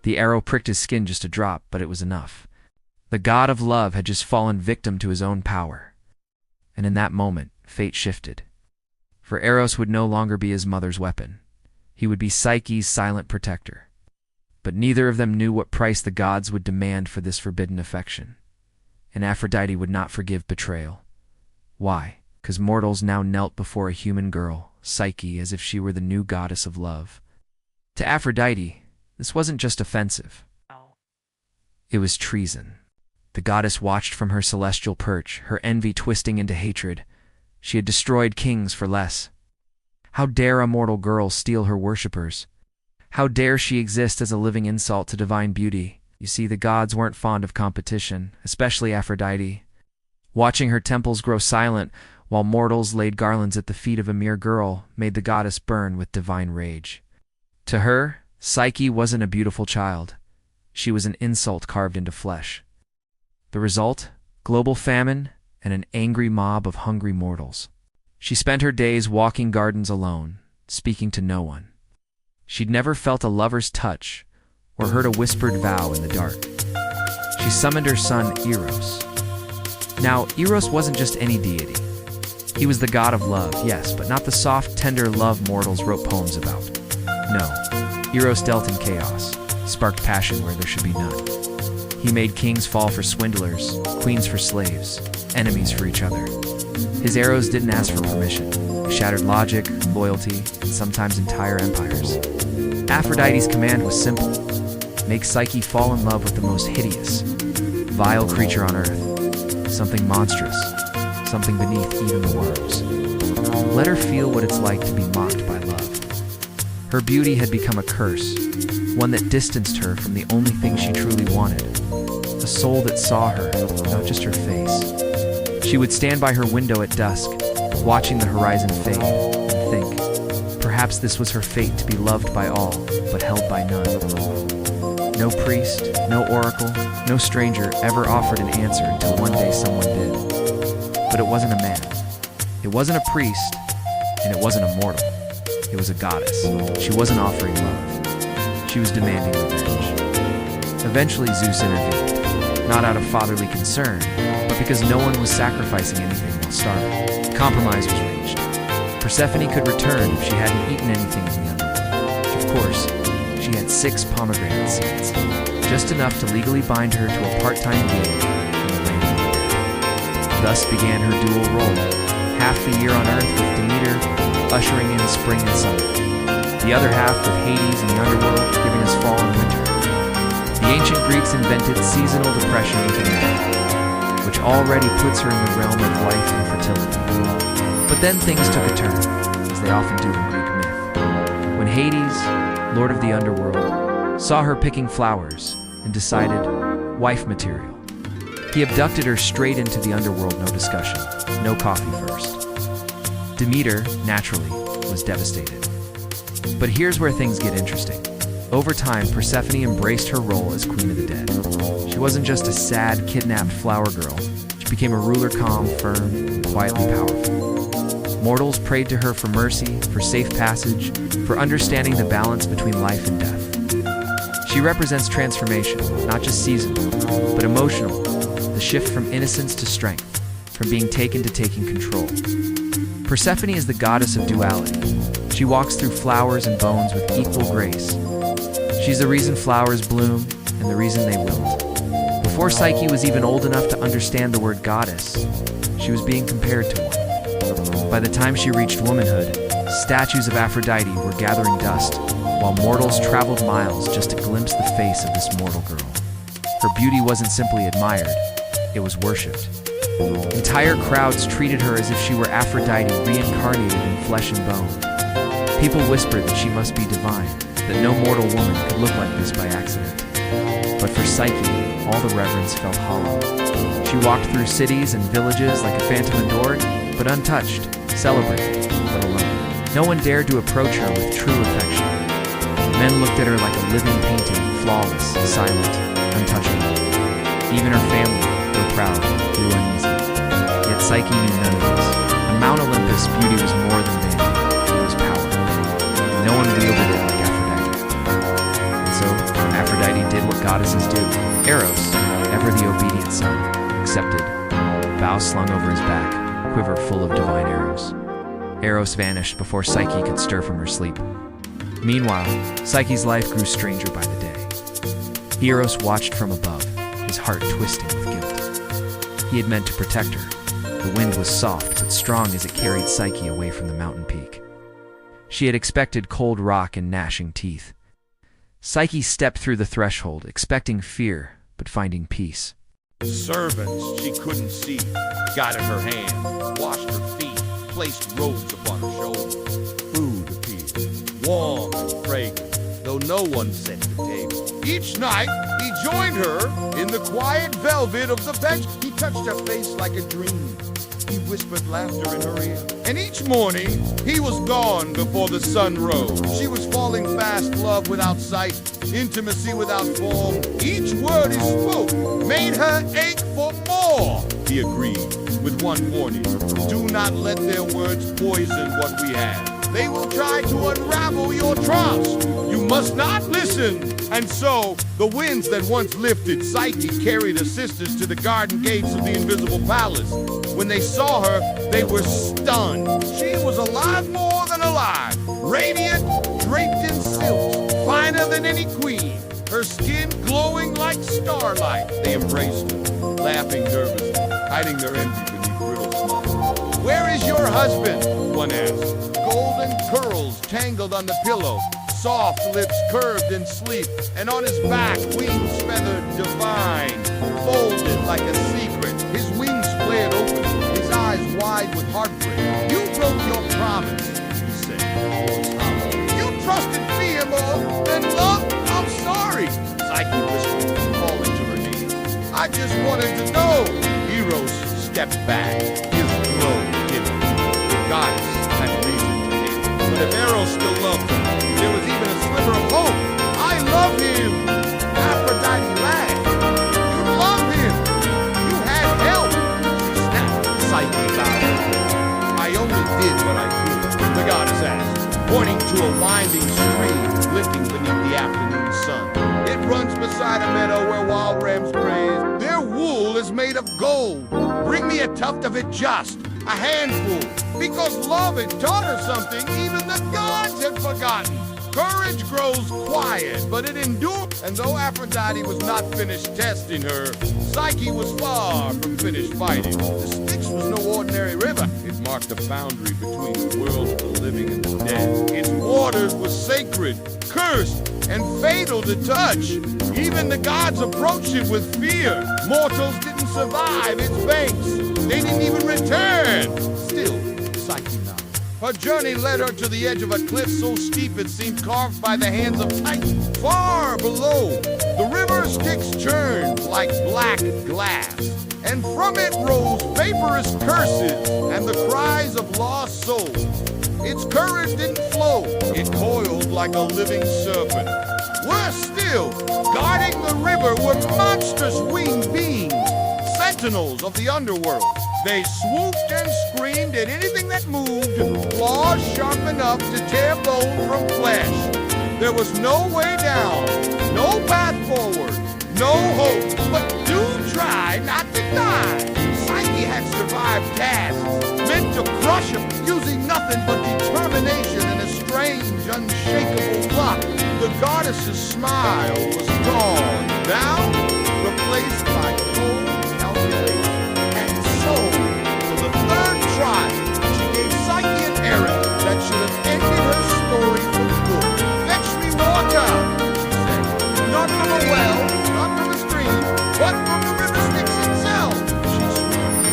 The arrow pricked his skin just a drop, but it was enough. The god of love had just fallen victim to his own power. And in that moment, fate shifted. For Eros would no longer be his mother's weapon. He would be Psyche's silent protector. But neither of them knew what price the gods would demand for this forbidden affection. And Aphrodite would not forgive betrayal. Why? Because mortals now knelt before a human girl, Psyche, as if she were the new goddess of love. To Aphrodite, this wasn't just offensive. It was treason. The goddess watched from her celestial perch, her envy twisting into hatred. She had destroyed kings for less. How dare a mortal girl steal her worshippers? How dare she exist as a living insult to divine beauty? You see, the gods weren't fond of competition, especially Aphrodite. Watching her temples grow silent while mortals laid garlands at the feet of a mere girl made the goddess burn with divine rage. To her, Psyche wasn't a beautiful child. She was an insult carved into flesh. The result? Global famine and an angry mob of hungry mortals. She spent her days walking gardens alone, speaking to no one. She'd never felt a lover's touch or heard a whispered vow in the dark. She summoned her son Eros. Now, Eros wasn't just any deity. He was the god of love, yes, but not the soft, tender love mortals wrote poems about. No, Eros dealt in chaos, sparked passion where there should be none. He made kings fall for swindlers, queens for slaves, enemies for each other. His arrows didn't ask for permission. They shattered logic, loyalty, and sometimes entire empires. Aphrodite's command was simple: make Psyche fall in love with the most hideous, vile creature on earth, something monstrous, something beneath even the worms. Let her feel what it's like to be mocked by love. Her beauty had become a curse, one that distanced her from the only thing she truly wanted, a soul that saw her, not just her face. She would stand by her window at dusk, watching the horizon fade, and think, perhaps this was her fate to be loved by all, but held by none. No priest, no oracle, no stranger ever offered an answer until one day someone did. But it wasn't a man. It wasn't a priest, and it wasn't a mortal. It was a goddess. She wasn't offering love. She was demanding revenge. Eventually Zeus intervened, not out of fatherly concern, but because no one was sacrificing anything while starving. Compromise was reached. Persephone could return if she hadn't eaten anything in the underworld. Of course, she had 6 pomegranate seeds, just enough to legally bind her to a part-time gig in the land of the dead. Thus began her dual role, half the year on Earth with Demeter, ushering in spring and summer, the other half with Hades in the underworld, giving us fall and winter. The ancient Greeks invented seasonal depression within life, which already puts her in the realm of life and fertility. But then things took a turn, as they often do in Greek myth. When Hades, lord of the underworld, saw her picking flowers and decided, wife material. He abducted her straight into the underworld, no discussion, no coffee first. Demeter, naturally, was devastated. But here's where things get interesting. Over time, Persephone embraced her role as queen of the dead. She wasn't just a sad, kidnapped flower girl. She became a ruler calm, firm, and quietly powerful. Mortals prayed to her for mercy, for safe passage, for understanding the balance between life and death. She represents transformation, not just seasonal, but emotional, the shift from innocence to strength, from being taken to taking control. Persephone is the goddess of duality. She walks through flowers and bones with equal grace. She's the reason flowers bloom and the reason they wilt. Before Psyche was even old enough to understand the word goddess, she was being compared to one. By the time she reached womanhood, statues of Aphrodite were gathering dust, while mortals traveled miles just to glimpse the face of this mortal girl. Her beauty wasn't simply admired, it was worshipped. Entire crowds treated her as if she were Aphrodite reincarnated in flesh and bone. People whispered that she must be divine, that no mortal woman could look like this by accident. But for Psyche, all the reverence felt hollow. She walked through cities and villages like a phantom adored, but untouched, celebrated, but alone. No one dared to approach her with true affection. Men looked at her like a living painting, flawless, silent, untouchable. Even her family, though proud, grew uneasy. Yet Psyche knew none of this. On Mount Olympus, beauty was more than vanity, it was power. And no one wielded it like Aphrodite. And so, Aphrodite did what goddesses do. Eros, ever the obedient son, accepted, bow slung over his back, quiver full of divine arrows. Eros vanished before Psyche could stir from her sleep. Meanwhile, Psyche's life grew stranger by the day. Eros watched from above, his heart twisting with guilt. He had meant to protect her. The wind was soft but strong as it carried Psyche away from the mountain peak. She had expected cold rock and gnashing teeth. Psyche stepped through the threshold, expecting fear, but finding peace. Servants she couldn't see guided her hand, washed her feet, placed robes upon her shoulders. Food appeared, warm and fragrant, though no one set the table. Each night, each joined her in the quiet velvet of the bench. He touched her face like a dream. He whispered laughter in her ear. And each morning, he was gone before the sun rose. She was falling fast, love without sight, intimacy without form. Each word he spoke made her ache for more. He agreed, with one warning: do not let their words poison what we have. They will try to unravel your trust. You must not listen. And so, the winds that once lifted Psyche carried her sisters to the garden gates of the invisible palace. When they saw her, they were stunned. She was alive, more than alive, radiant, draped in silk, finer than any queen, her skin glowing like starlight. They embraced her, laughing nervously, hiding their envy beneath brittle smiles. "Where is your husband?" one asked. Golden curls tangled on the pillow, soft lips curved in sleep, and on his back, wings feathered divine, folded like a secret. His wings flared open, his eyes wide with heartbreak. "You broke your promise," he said, voice hollow. "You trusted fear more than love. I'm sorry," Psyche whispered, falling to her knees. "I just wanted to know." Eros stepped back, his glow hidden. The goddess had reason to hate, but if Eros still loved her, there was even a sliver of hope. "I love him," Aphrodite laughed. "You love him. You had help," she snapped. Psyche bowed. "I only did what I could," the goddess asked, pointing to a winding stream glinting beneath the afternoon sun. "It runs beside a meadow where wild rams graze. Their wool is made of gold. Bring me a tuft of it, just a handful, because love had taught her something even the gods had forgotten. Courage grows quiet, but it endured." And though Aphrodite was not finished testing her, Psyche was far from finished fighting. The Styx was no ordinary river. It marked the boundary between the worlds of the living and the dead. Its waters were sacred, cursed, and fatal to touch. Even the gods approached it with fear. Mortals didn't survive its banks. They didn't even return. Still, Psyche nodded. Her journey led her to the edge of a cliff so steep it seemed carved by the hands of Titan. Far below, the river Styx churned like black glass, and from it rose vaporous curses and the cries of lost souls. Its courage didn't flow, it coiled like a living serpent. Worse still, guarding the river were monstrous winged beings, sentinels of the underworld. They swooped and screamed at anything that moved, claws sharp enough to tear bone from flesh. There was no way down, no path forward, no hope, but do try not to die. Psyche had survived tasks meant to crush him, using nothing but determination and a strange, unshakable luck. The goddess's smile was gone, now replaced by cold calculation. And so, for the third try, she gave Psyche an errand that should have ended her story for good. "Fetch me water," she said. "Not from a well, not from a stream, but from the river Styx itself." She swam,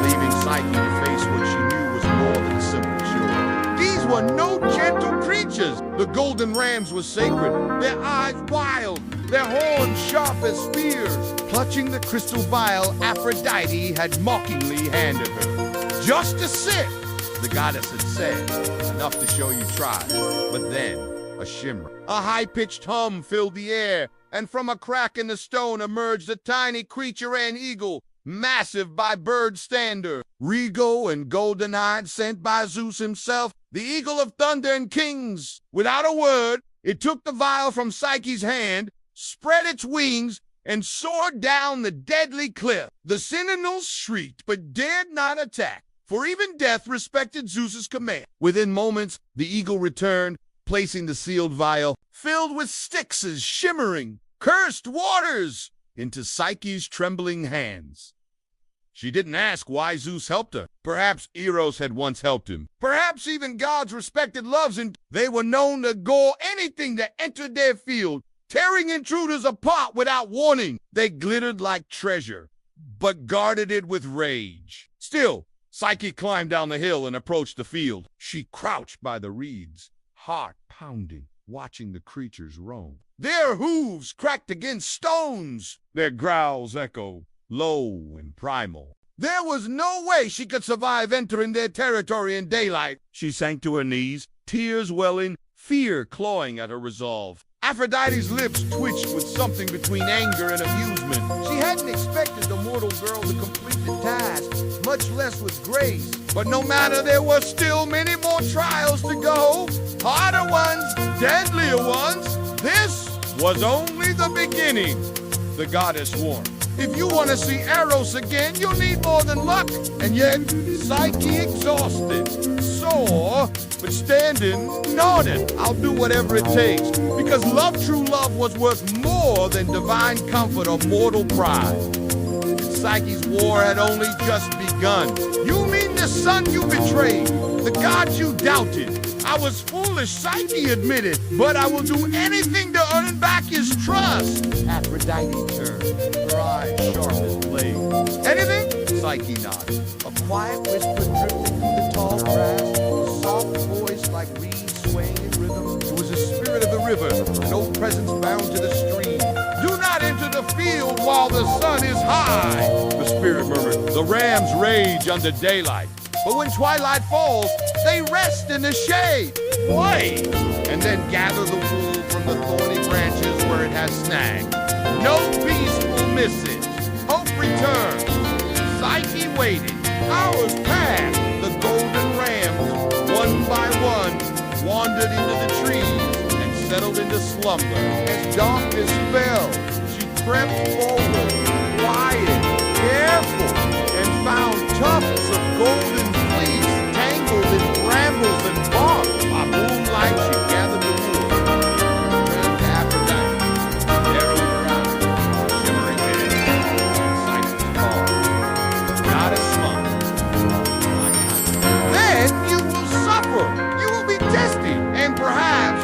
leaving Psyche to face what she knew was more than a simple chore. These were no gentle creatures. The golden rams were sacred, their eyes wild, their horns sharp as spears. Clutching the crystal vial Aphrodite had mockingly handed her. "Just a sip," the goddess had said, "enough to show you tried." But then, a shimmer, a high-pitched hum filled the air, and from a crack in the stone emerged a tiny creature, an eagle, massive by bird standard, regal and golden-eyed, sent by Zeus himself, the eagle of thunder and kings. Without a word, it took the vial from Psyche's hand, spread its wings, and soared down the deadly cliff. The sentinels shrieked, but dared not attack, for even death respected Zeus's command. Within moments, the eagle returned, placing the sealed vial, filled with Styx's shimmering, cursed waters, into Psyche's trembling hands. She didn't ask why Zeus helped her. Perhaps Eros had once helped him. Perhaps even gods respected loves, and they were known to gore anything that entered their field, tearing intruders apart without warning. They glittered like treasure, but guarded it with rage. Still, Psyche climbed down the hill and approached the field. She crouched by the reeds, heart pounding. watching the creatures roam. Their hooves cracked against stones. Their growls echo low and primal. There was no way she could survive entering their territory in daylight. She sank to her knees, tears welling, fear clawing at her resolve. Aphrodite's lips twitched with something between anger and amusement. She hadn't expected the mortal girl to complete the task, much less with grace. But no matter, there were still many more trials to go. Harder ones, deadlier ones. This was only the beginning, the goddess warned. If you want to see Eros again, you'll need more than luck. And yet, Psyche exhausted, sore, but standing, nodded. I'll do whatever it takes, because true love was worth more than divine comfort or mortal pride. And Psyche's war had only just begun. You mean the sun you betrayed, the gods you doubted? I was foolish, Psyche admitted, but I will do anything to earn back his trust. Aphrodite turned, her eyes sharp as blades. Anything? Psyche nodded. A quiet whisper drifted through the tall grass, a soft voice like reeds swaying in rhythm. It was the spirit of the river, an old presence bound to the stream. Do not enter the field while the sun is high, the spirit murmured. The rams rage under daylight. But when twilight falls, they rest in the shade. Play! And then gather the wool from the thorny branches where it has snagged. No beast will miss it. Hope returns. Psyche waited. Hours passed. The golden rams, one by one, wandered into the trees and settled into slumber. As darkness fell, she crept forward, quiet, careful, and found tufts of golden fleece tangled in brambles and bark. By moonlight, she gathered the wool. Turned to Aphrodite, narrowing her eyes, shimmering head, Psyche's call. Goddess smiled. Then you will suffer. You will be tested, and perhaps,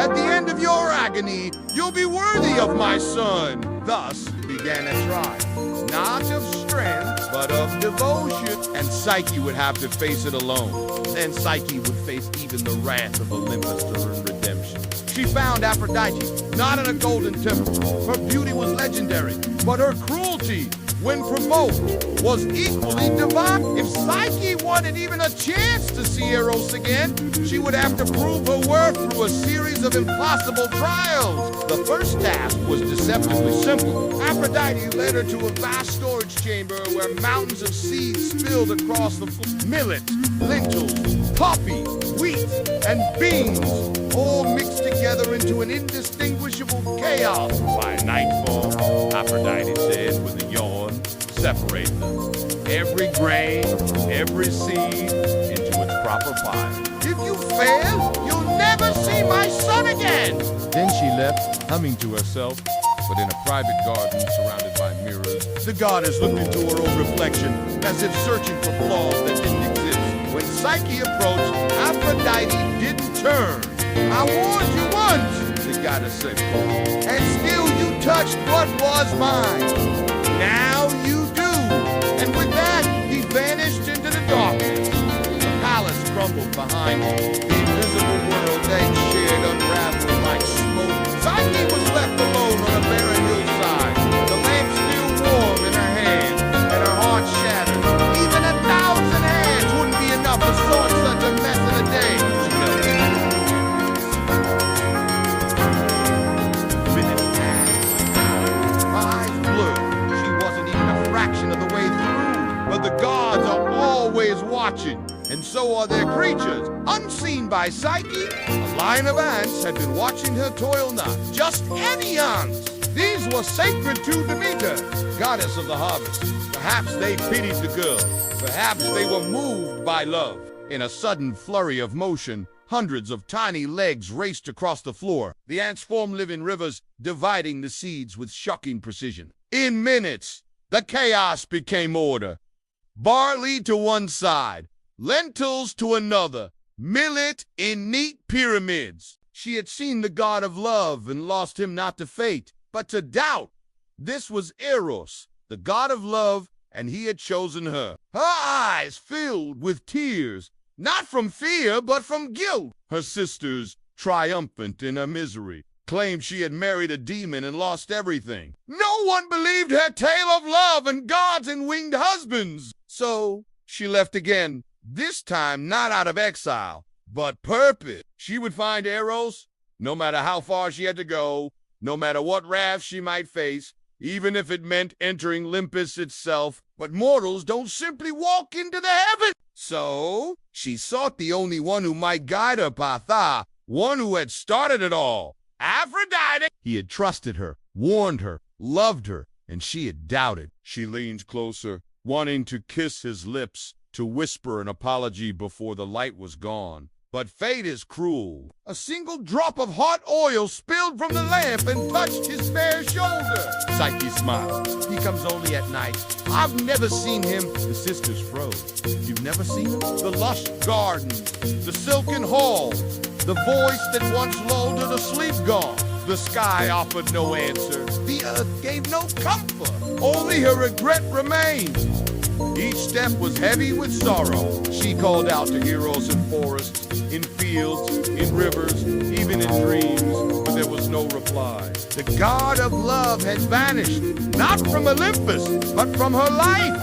at the end of your agony, you'll be worthy of my son. Thus began a trial, not of strength, but of devotion. And Psyche would have to face it alone. Then Psyche would face even the wrath of Olympus to earn redemption. She found Aphrodite, not in a golden temple. Her beauty was legendary, but her cruelty, when provoked, was equally divine. If Psyche wanted even a chance to see Eros again, she would have to prove her worth through a series of impossible trials. The first task was deceptively simple. Aphrodite led her to a vast storage chamber where mountains of seeds spilled across the floor. Millet, lentils, poppy, wheat, and beans, all mixed together into an indistinguishable chaos. By nightfall, Aphrodite said with a yawn, separate them. Every grain, every seed, into its proper pile. If you fail, you'll never see my son again. Then she left, humming to herself, but in a private garden surrounded by mirrors. The goddess looked into her own reflection, as if searching for flaws that didn't exist. When Psyche approached, Aphrodite didn't turn. I warned you once, the goddess said, and still you touched what was mine. Now you do. And with that, he vanished into the darkness. The palace crumbled behind him. The invisible world then shared unraveled like smoke. Psyche was left alone on a barren hillside. The lamp still warm in her hand, and her heart shattered. Even 1,000 hands wouldn't be enough to sort such a mess in a day. She knelt. Minutes passed. Her eyes blurred. She wasn't even a fraction of the way through. But the gods are always watching, and so are their creatures. Unseen by Psyche, a line of ants had been watching her toil not. Just any ants. These were sacred to Demeter, goddess of the harvest. Perhaps they pitied the girl. Perhaps they were moved by love. In a sudden flurry of motion, hundreds of tiny legs raced across the floor. The ants formed living rivers, dividing the seeds with shocking precision. In minutes, the chaos became order. Barley to one side, lentils to another, millet in neat pyramids. She had seen the god of love and lost him not to fate, but to doubt. This was Eros, the god of love, and he had chosen her. Her eyes filled with tears, not from fear, but from guilt. Her sisters, triumphant in her misery, claimed she had married a demon and lost everything. No one believed her tale of love and gods and winged husbands. So she left again, this time not out of exile, but purpose. She would find Eros, no matter how far she had to go, no matter what wrath she might face, even if it meant entering Olympus itself. But mortals don't simply walk into the heavens. So she sought the only one who might guide her path, one who had started it all. Aphrodite! He had trusted her, warned her, loved her, and she had doubted. She leaned closer, wanting to kiss his lips, to whisper an apology before the light was gone. But fate is cruel. A single drop of hot oil spilled from the lamp and touched his bare shoulder. Psyche smiled. He comes only at night. I've never seen him. The sisters froze. You've never seen him? The lush garden, the silken hall, the voice that once lulled her to sleep gone. The sky offered no answer. The earth gave no comfort. Only her regret remained. Each step was heavy with sorrow. She called out to Eros in forests, in fields, in rivers, even in dreams, but there was no reply. The god of love had vanished, not from Olympus, but from her life.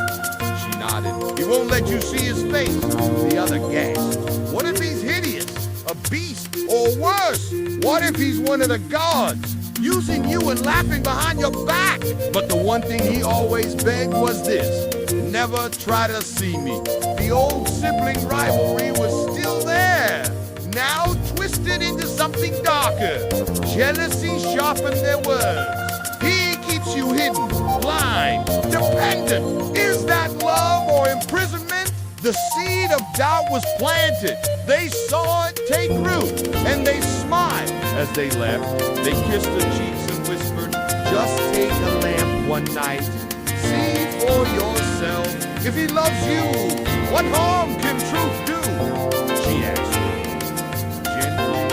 She nodded. He won't let you see his face. The other gasped. What if he's hideous, a beast, or worse? What if he's one of the gods, using you and laughing behind your back? But the one thing he always begged was this: never try to see me. The old sibling rivalry was still there, now twisted into something darker. Jealousy sharpened their words. He keeps you hidden, blind, dependent. Is that love or imprisonment? The seed of doubt was planted. They saw it take root, and they smiled as they left. They kissed her cheeks and whispered, just take a lamp one night. See for yourself. If he loves you, what harm can truth do? She asked. Gently,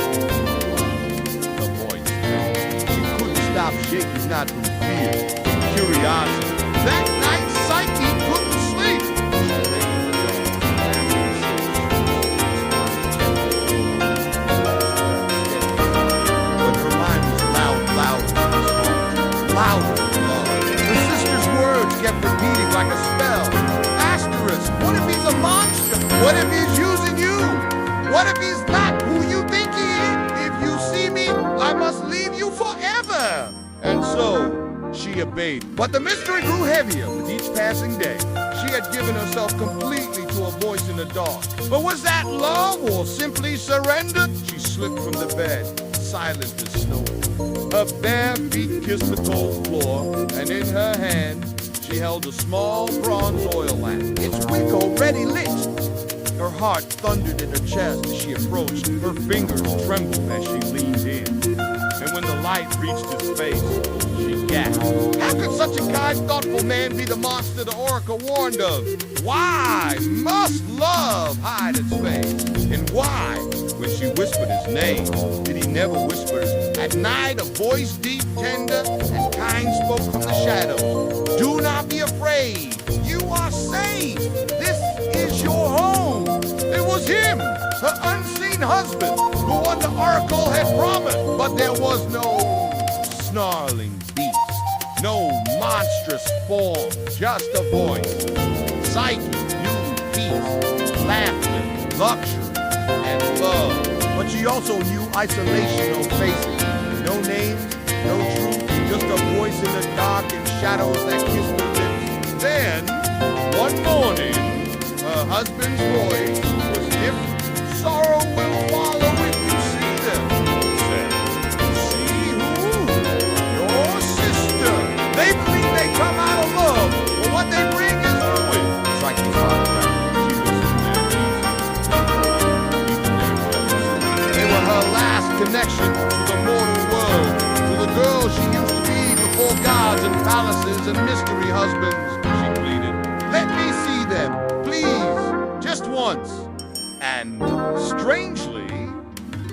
the voice said. She couldn't stop shaking, not from fear, from curiosity. That night, Psyche couldn't sleep. She lay in the dark, but her mind was louder. Her sister's words kept repeating like a spell. Asterisk, what if he's a monster? What if he's using you? What if he's not who you think he is? If you see me, I must leave you forever. And so she obeyed. But the mystery grew heavier with each passing day. She had given herself completely to a voice in the dark. But was that love or simply surrender? She slipped from the bed, silent as snow. Her bare feet kissed the cold floor, and in her hand she held a small bronze oil lamp, its wick already lit. Her heart thundered in her chest as she approached. Her fingers trembled as she leaned in. And when the light reached his face, she gasped. How could such a kind, thoughtful man be the monster the oracle warned of? Why must love hide its face? And why, when she whispered his name, did he never whisper? At night, a voice deep, tender, and kind spoke from the shadows. Do not be afraid. You are safe. This is your home. It was him, her unseen husband, the one the oracle had promised. But there was no snarling beast, no monstrous form, just a voice. Psyche knew peace, laughter, luxury, and love. But she also knew isolation, no faces, no names, no truth, just a voice in the dark and shadows that kissed her lips. Then, one morning, her husband's voice was different. Sorrow will follow if you see them, he said. See who? Your sister. They believe they come out of love, but what they bring is ruin. Psyche followed back. Her last connection to the mortal world, to the girl she used to be before gods and palaces and mystery husbands. She pleaded, let me see them, please, just once. And strangely,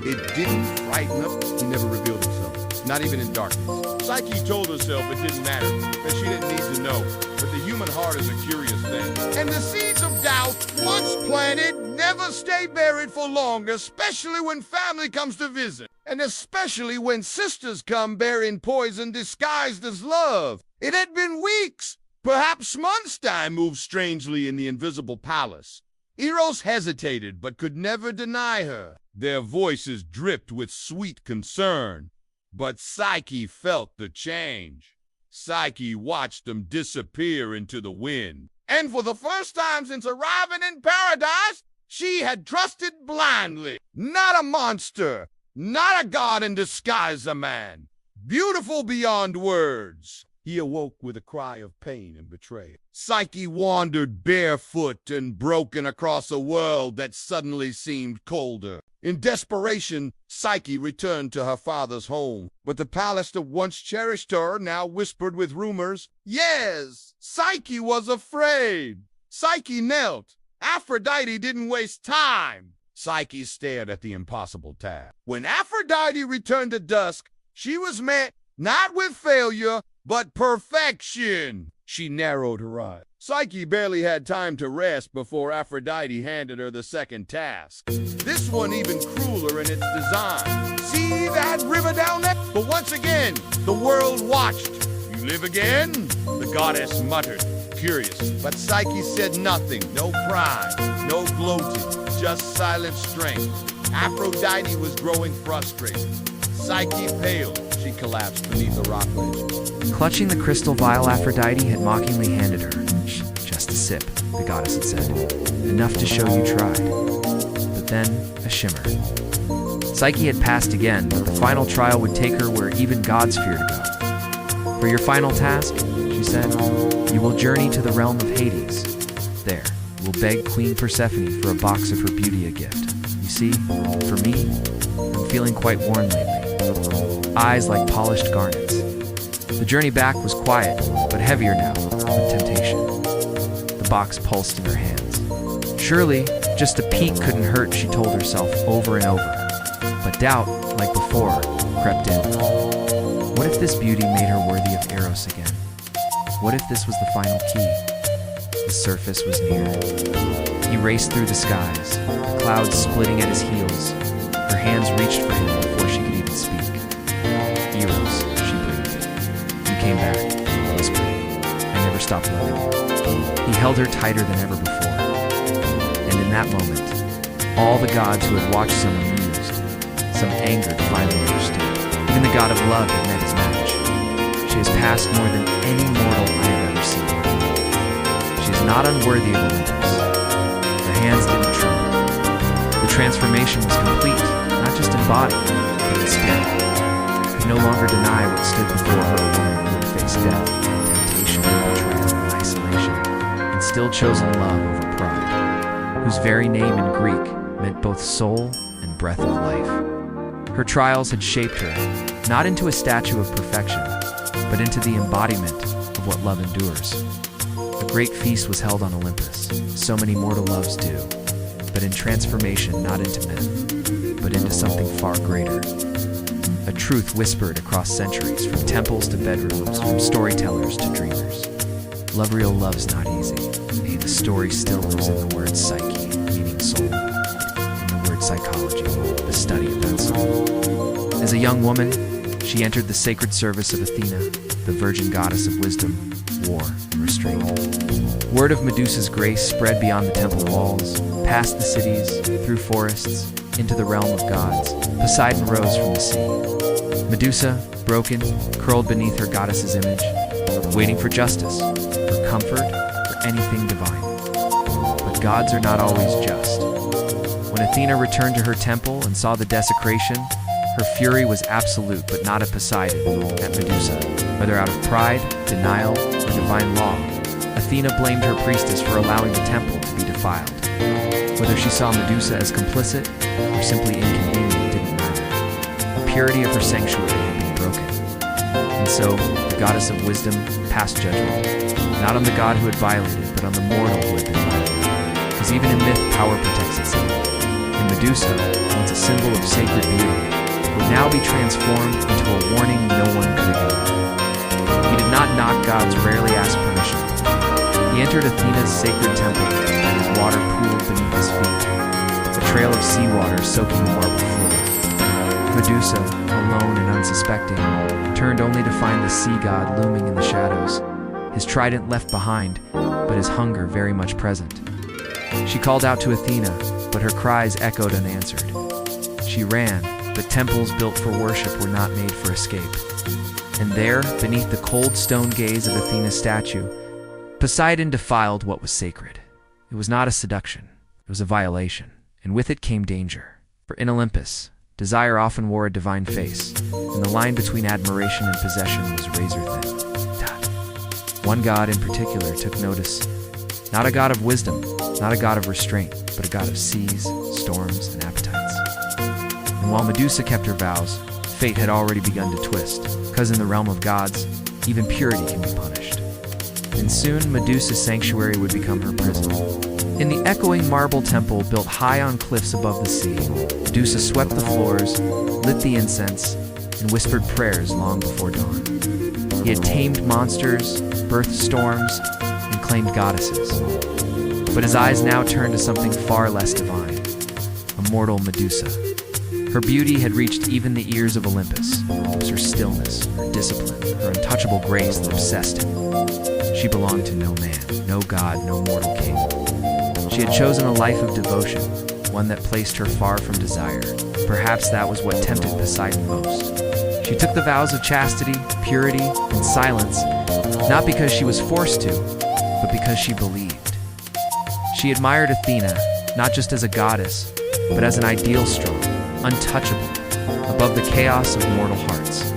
it didn't frighten her. He never revealed himself, not even in darkness. Psyche told herself it didn't matter, that she didn't need to know. But the human heart is a curious thing. And the seeds of doubt, once planted, never never stay buried for long, especially when family comes to visit, and especially when sisters come bearing poison disguised as love. It had been weeks, perhaps months, time moved strangely in the invisible palace. Eros hesitated but could never deny her. Their voices dripped with sweet concern, but Psyche felt the change. Psyche watched them disappear into the wind. And for the first time since arriving in paradise, she had trusted blindly. Not a monster, not a god in disguise, a man. Beautiful beyond words. He awoke with a cry of pain and betrayal. Psyche wandered barefoot and broken across a world that suddenly seemed colder. In desperation, Psyche returned to her father's home, but the palace that once cherished her now whispered with rumors. Yes, Psyche was afraid. Psyche knelt. Aphrodite didn't waste time. Psyche stared at the impossible task. When Aphrodite returned to dusk, she was met not with failure, but perfection. She narrowed her eyes. Psyche barely had time to rest before Aphrodite handed her the second task. This one even crueler in its design. See that river down there? But once again, the world watched. You live again? The goddess muttered, curious. But Psyche said nothing. No pride, no gloating, just silent strength. Aphrodite was growing frustrated. Psyche paled. She collapsed beneath a rock ledge. Clutching the crystal vial Aphrodite had mockingly handed her. Just a sip, the goddess had said. Enough to show you tried. But then, a shimmer. Psyche had passed again, but the final trial would take her where even gods fear to go. For your final task, she said, you will journey to the realm of Hades. There, you will beg Queen Persephone for a box of her beauty a gift. You see, for me, I'm feeling quite worn lately. Eyes like polished garnets. The journey back was quiet, but heavier now with temptation. The box pulsed in her hands. Surely, just a peek couldn't hurt, she told herself over and over. But doubt, like before, crept in. What if this beauty made her worthy of Eros again? What if this was the final key? The surface was near. He raced through the skies, the clouds splitting at his heels. Her hands reached for him before she could even speak. Eros, she breathed. You came back, he whispered. I never stopped loving you. He held her tighter than ever before. And in that moment, all the gods who had watched some amused, some angered, finally understood. Even the god of love had met his match. She has passed more than any mortal I have ever seen. She is not unworthy of Olympus. Her hands didn't tremble. The transformation was complete, not just in body, but in spirit. Could no longer deny what stood before her, a woman who had faced death, temptation, betrayal, and isolation, and still chosen love over pride, whose very name in Greek meant both soul and breath of life. Her trials had shaped her, not into a statue of perfection, but into the embodiment of what love endures. A great feast was held on Olympus, so many mortal loves do, but in transformation not into men, but into something far greater. A truth whispered across centuries, from temples to bedrooms, from storytellers to dreamers. Love real love's not easy. Hey, the story still lives in the word psyche, meaning soul, in the word psychology, the study of that soul. As a young woman, she entered the sacred service of Athena, the virgin goddess of wisdom, war, and restraint. Word of Medusa's grace spread beyond the temple walls, past the cities, through forests, into the realm of gods. Poseidon rose from the sea. Medusa, broken, curled beneath her goddess's image, waiting for justice, for comfort, for anything divine. But gods are not always just. When Athena returned to her temple and saw the desecration, her fury was absolute, but not at Poseidon, at Medusa. Whether out of pride, denial, or divine law, Athena blamed her priestess for allowing the temple to be defiled. Whether she saw Medusa as complicit or simply inconvenient didn't matter. The purity of her sanctuary had been broken. And so, the goddess of wisdom passed judgment, not on the god who had violated, but on the mortal who had been violated. Because even in myth, power protects itself. And Medusa, once a symbol of sacred beauty, would now be transformed into a warning no one could ignore. He did not knock God's rarely asked permission. He entered Athena's sacred temple, and his water pooled beneath his feet. trail of seawater soaking the marble floor. Medusa, alone and unsuspecting, turned only to find the sea god looming in the shadows, his trident left behind, but his hunger very much present. She called out to Athena, but her cries echoed unanswered. She ran, but temples built for worship were not made for escape. And there, beneath the cold stone gaze of Athena's statue, Poseidon defiled what was sacred. It was not a seduction, it was a violation, and with it came danger. For in Olympus, desire often wore a divine face, and the line between admiration and possession was razor thin. One god in particular took notice, not a god of wisdom, not a god of restraint, but a god of seas, storms, and appetites. And while Medusa kept her vows, fate had already begun to twist, because in the realm of gods, even purity can be punished. And soon Medusa's sanctuary would become her prison. In the echoing marble temple built high on cliffs above the sea, Medusa swept the floors, lit the incense, and whispered prayers long before dawn. He had tamed monsters, birthed storms, and claimed goddesses. But his eyes now turned to something far less divine, a mortal Medusa. Her beauty had reached even the ears of Olympus. It was her stillness, her discipline, her untouchable grace that obsessed him. She belonged to no man, no god, no mortal king. She had chosen a life of devotion, one that placed her far from desire. Perhaps that was what tempted Poseidon most. She took the vows of chastity, purity, and silence, not because she was forced to, but because she believed. She admired Athena, not just as a goddess, but as an ideal strong, untouchable, above the chaos of mortal hearts.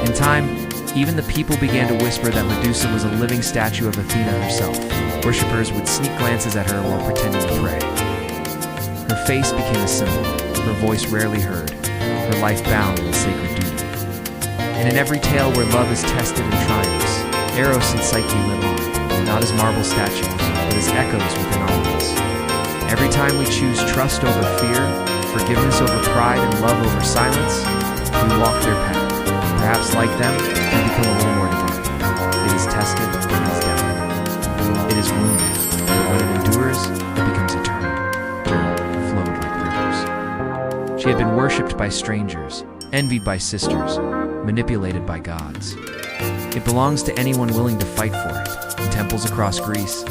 In time, even the people began to whisper that Medusa was a living statue of Athena herself. Worshippers would sneak glances at her while pretending to pray. Her face became a symbol, her voice rarely heard, her life bound in sacred duty. And in every tale where love is tested and triumphs, Eros and Psyche live on, not as marble statues, but as echoes within all of us. Every time we choose trust over fear, forgiveness over pride, and love over silence, we walk their path. Perhaps like them, we become a little more divine. It is tested, but it is doubted. It is wounded, but when it endures, it becomes eternal. Dirt flowed like rivers. She had been worshipped by strangers, envied by sisters, manipulated by gods. It belongs to anyone willing to fight for it. In temples across Greece,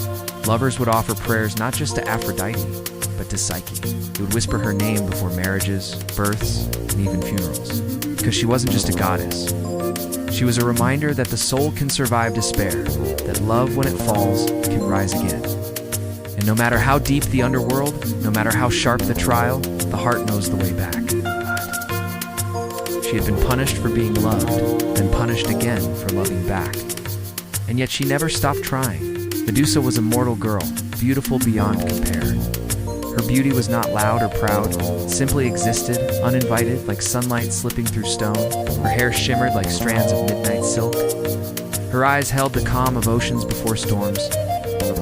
lovers would offer prayers not just to Aphrodite, but to Psyche. They would whisper her name before marriages, births, and even funerals. Because she wasn't just a goddess. She was a reminder that the soul can survive despair, that love, when it falls, can rise again. And no matter how deep the underworld, no matter how sharp the trial, the heart knows the way back. She had been punished for being loved, then punished again for loving back. And yet she never stopped trying. Medusa was a mortal girl, beautiful beyond compare. Her beauty was not loud or proud, it simply existed, uninvited, like sunlight slipping through stone. Her hair shimmered like strands of midnight silk. Her eyes held the calm of oceans before storms.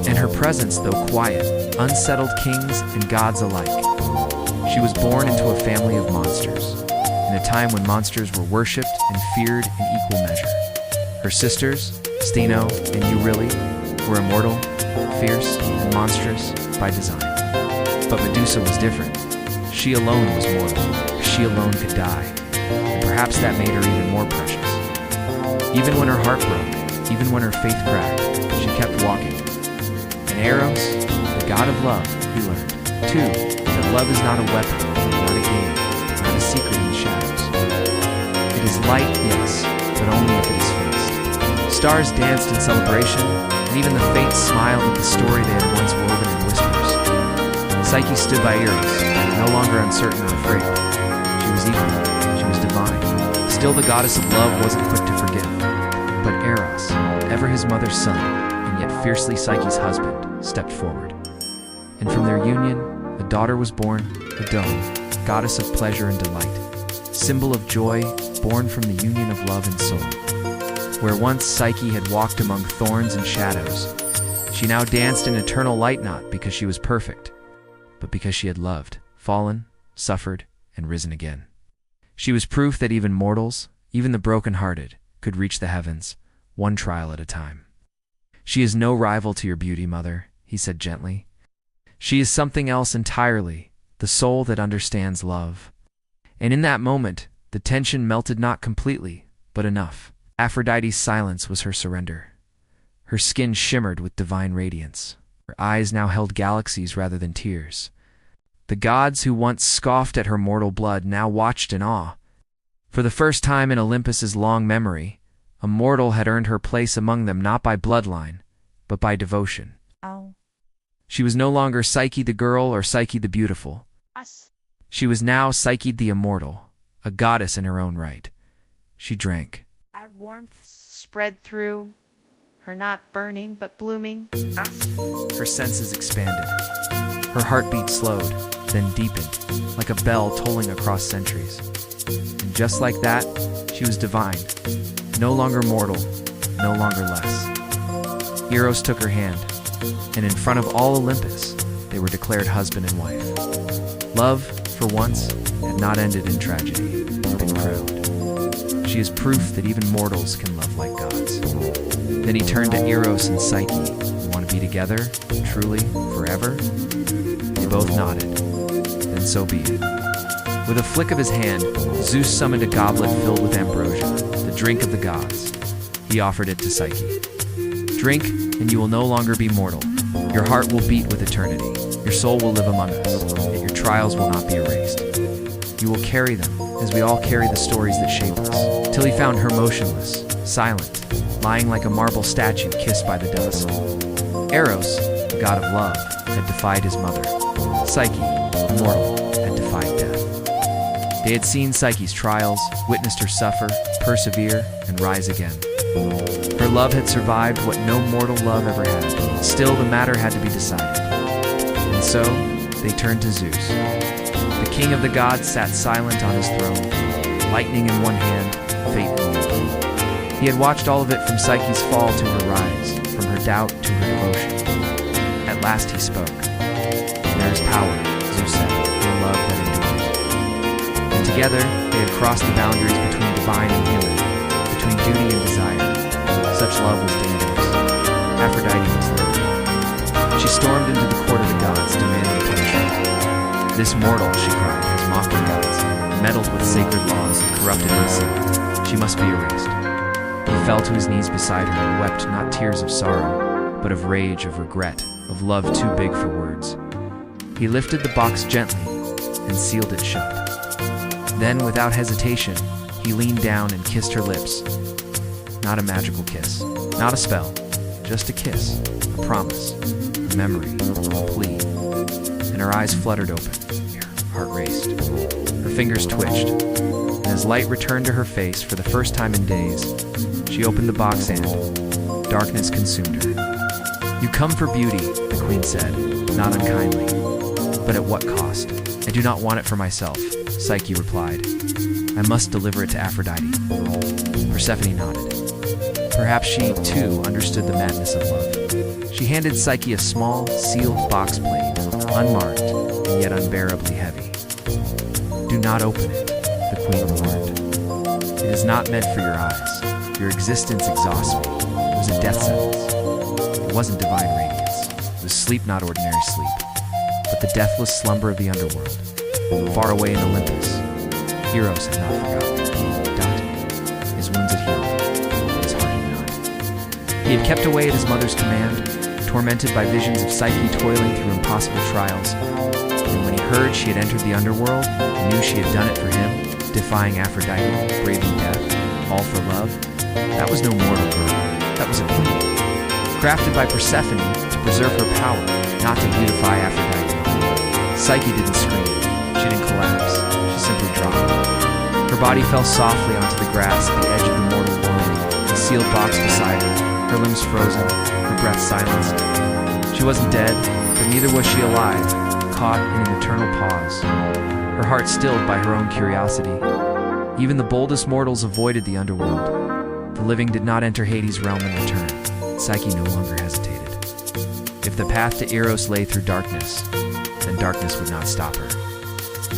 And her presence, though quiet, unsettled kings and gods alike. She was born into a family of monsters, in a time when monsters were worshipped and feared in equal measure. Her sisters, Steno and Euryale, were immortal, fierce, and monstrous by design. But Medusa was different. She alone was mortal. She alone could die. And perhaps that made her even more precious. Even when her heart broke, even when her faith cracked, she kept walking. And Eros, the god of love, he learned, too, that love is not a weapon, not a game, not a secret in the shadows. It is light, yes, but only if it is faced. Stars danced in celebration, and even the fates smiled at the story they had once woven in whispers. Psyche stood by Eros, no longer uncertain or afraid. She was equal, she was divine. Still the goddess of love wasn't quick to forgive. But Eros, ever his mother's son, and yet fiercely Psyche's husband, stepped forward. And from their union, a daughter was born, Adone, goddess of pleasure and delight, symbol of joy, born from the union of love and soul. Where once Psyche had walked among thorns and shadows, she now danced in eternal light, not because she was perfect, but because she had loved, fallen, suffered, and risen again. She was proof that even mortals, even the broken-hearted, could reach the heavens, one trial at a time. She is no rival to your beauty, mother, he said gently. She is something else entirely, the soul that understands love. And in that moment, the tension melted not completely, but enough. Aphrodite's silence was her surrender. Her skin shimmered with divine radiance. Her eyes now held galaxies rather than tears. The gods who once scoffed at her mortal blood now watched in awe. For the first time in Olympus's long memory, a mortal had earned her place among them not by bloodline, but by devotion. Oh. She was no longer Psyche the girl or Psyche the beautiful. Us. She was now Psyche the immortal, a goddess in her own right. She drank. Our warmth spread through her, not burning but blooming. Us. Her senses expanded. Her heartbeat slowed, then deepened, like a bell tolling across centuries. And just like that, she was divine. No longer mortal, no longer less. Eros took her hand, and in front of all Olympus, they were declared husband and wife. Love, for once, had not ended in tragedy, but been crowned. She is proof that even mortals can love like gods. Then he turned to Eros and Psyche. You want to be together, truly, forever? They both nodded. Then so be it. With a flick of his hand, Zeus summoned a goblet filled with ambrosia, the drink of the gods. He offered it to Psyche. Drink, and you will no longer be mortal. Your heart will beat with eternity. Your soul will live among us, yet your trials will not be erased. You will carry them, as we all carry the stories that shape us, till he found her motionless, silent, lying like a marble statue kissed by the dust. Eros, the god of love, had defied his mother. Psyche, immortal, had defied death. They had seen Psyche's trials, witnessed her suffer, persevere, and rise again. Her love had survived what no mortal love ever had. Still, the matter had to be decided. And so, they turned to Zeus. The king of the gods sat silent on his throne, lightning in one hand, fate in the other. He had watched all of it from Psyche's fall to her rise, from her doubt to her devotion. At last he spoke. There is power, Zeus said, in love that endures. And together, they had crossed the boundaries between divine and human, between duty and desire. Such love was dangerous. Aphrodite was living. She stormed into the court of the gods, demanding punishment. This mortal, she cried, has mocked the gods, meddled with sacred laws, and corrupted my city. She must be erased. He fell to his knees beside her and wept not tears of sorrow, but of rage, of regret, of love too big for words. He lifted the box gently and sealed it shut. Then, without hesitation, he leaned down and kissed her lips. Not a magical kiss, not a spell, just a kiss, a promise, a memory, a plea. And her eyes fluttered open, her heart raced. Her fingers twitched, and as light returned to her face for the first time in days, she opened the box and darkness consumed her. You come for beauty, the queen said, not unkindly. But at what cost? I do not want it for myself, Psyche replied. I must deliver it to Aphrodite. Persephone nodded. Perhaps she, too, understood the madness of love. She handed Psyche a small, sealed box plate, unmarked, and yet unbearably heavy. Do not open it, the queen warned. It is not meant for your eyes. Your existence exhausts me. It was a death sentence. It wasn't divine radiance. It was sleep, not ordinary sleep, but the deathless slumber of the underworld. Far away in Olympus, Eros had not forgotten. Dot. His wounds had healed. His heart had not. He had kept away at his mother's command, tormented by visions of Psyche toiling through impossible trials. And when he heard she had entered the underworld, and knew she had done it for him, defying Aphrodite, braving death, all for love, that was no mortal girl. That was a queen. Crafted by Persephone to preserve her power, not to beautify Aphrodite. Psyche didn't scream. She didn't collapse. She simply dropped. Her body fell softly onto the grass at the edge of the mortal world, the sealed box beside her limbs frozen, her breath silenced. She wasn't dead, but neither was she alive, caught in an eternal pause, her heart stilled by her own curiosity. Even the boldest mortals avoided the underworld. The living did not enter Hades' realm in return. Psyche no longer hesitated. If the path to Eros lay through darkness, then darkness would not stop her.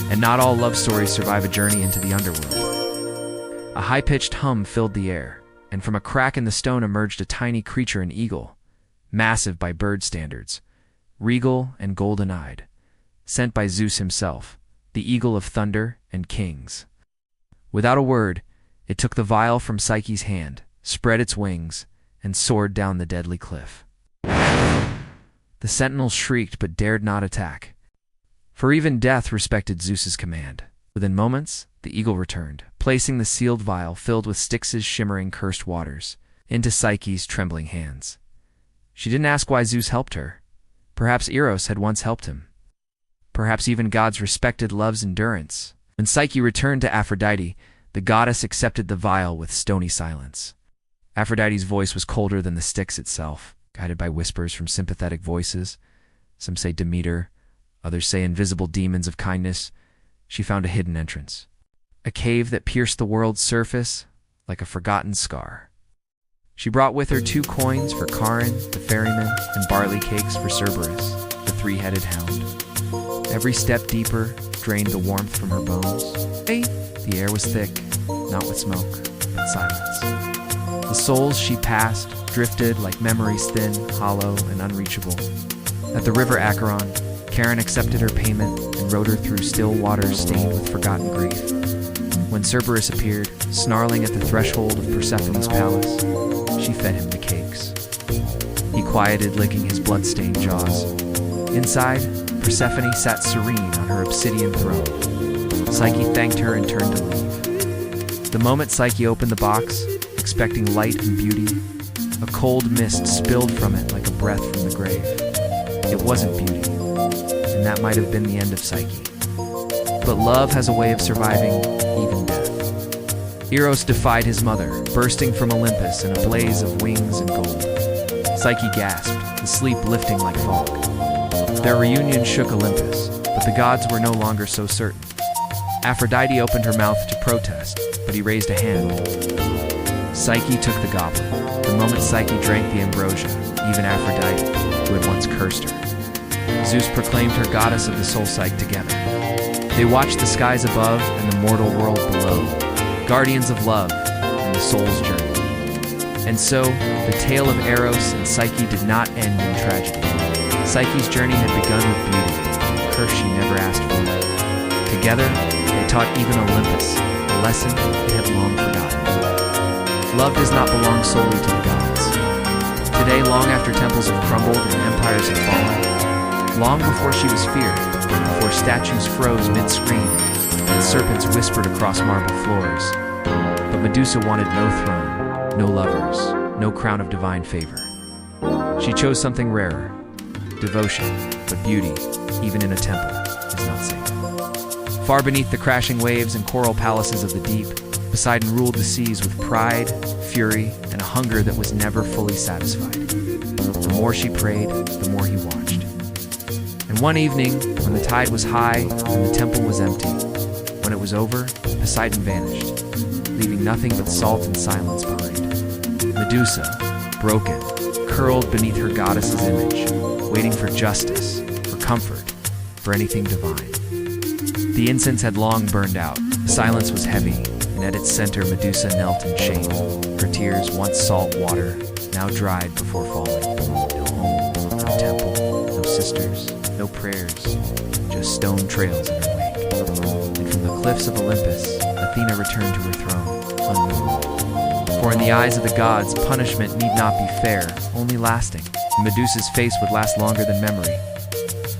And not all love stories survive a journey into the underworld. A high-pitched hum filled the air, and from a crack in the stone emerged a tiny creature, an eagle, massive by bird standards, regal and golden-eyed, sent by Zeus himself, the eagle of thunder and kings. Without a word, it took the vial from Psyche's hand, spread its wings, and soared down the deadly cliff. The sentinels shrieked but dared not attack, for even death respected Zeus's command. Within moments, the eagle returned, placing the sealed vial filled with Styx's shimmering cursed waters into Psyche's trembling hands. She didn't ask why Zeus helped her. Perhaps Eros had once helped him. Perhaps even gods respected love's endurance. When Psyche returned to Aphrodite, the goddess accepted the vial with stony silence. Aphrodite's voice was colder than the Styx itself, guided by whispers from sympathetic voices. Some say Demeter, others say invisible demons of kindness. She found a hidden entrance, a cave that pierced the world's surface like a forgotten scar. She brought with her 2 coins for Charon, the ferryman, and barley cakes for Cerberus, the 3-headed hound. Every step deeper drained the warmth from her bones. The air was thick, not with smoke, but silence. The souls she passed drifted like memories thin, hollow, and unreachable. At the river Acheron, Charon accepted her payment and rowed her through still waters stained with forgotten grief. When Cerberus appeared, snarling at the threshold of Persephone's palace, she fed him the cakes. He quieted, licking his blood-stained jaws. Inside, Persephone sat serene on her obsidian throne. Psyche thanked her and turned to leave. The moment Psyche opened the box, expecting light and beauty, a cold mist spilled from it like a breath from the grave. It wasn't beauty, and that might have been the end of Psyche. But love has a way of surviving even death. Eros defied his mother, bursting from Olympus in a blaze of wings and gold. Psyche gasped, the sleep lifting like fog. Their reunion shook Olympus, but the gods were no longer so certain. Aphrodite opened her mouth to protest, but he raised a hand. Psyche took the goblet. The moment Psyche drank the ambrosia, even Aphrodite, who had once cursed her, Zeus proclaimed her goddess of the soul Psyche together. They watched the skies above and the mortal world below, guardians of love and the soul's journey. And so, the tale of Eros and Psyche did not end in tragedy. Psyche's journey had begun with beauty, a curse she never asked for. Together, they taught even Olympus a lesson it had long forgotten. Love does not belong solely to the gods. Today, long after temples have crumbled and empires have fallen, long before she was feared, before statues froze mid-scream and serpents whispered across marble floors. But Medusa wanted no throne, no lovers, no crown of divine favor. She chose something rarer, devotion, but beauty, even in a temple, is not safe. Far beneath the crashing waves and coral palaces of the deep, Poseidon ruled the seas with pride, fury, and a hunger that was never fully satisfied. The more she prayed, the more he watched. And one evening, when the tide was high and the temple was empty, when it was over, Poseidon vanished, leaving nothing but salt and silence behind. Medusa, broken, curled beneath her goddess's image, waiting for justice, for comfort, for anything divine. The incense had long burned out, the silence was heavy, and at its center Medusa knelt in shame, her tears, once salt water, now dried before falling. No home, no temple, no sisters, no prayers, just stone trails in her wake. And from the cliffs of Olympus, Athena returned to her throne, unmoved. For in the eyes of the gods, punishment need not be fair, only lasting. Medusa's face would last longer than memory.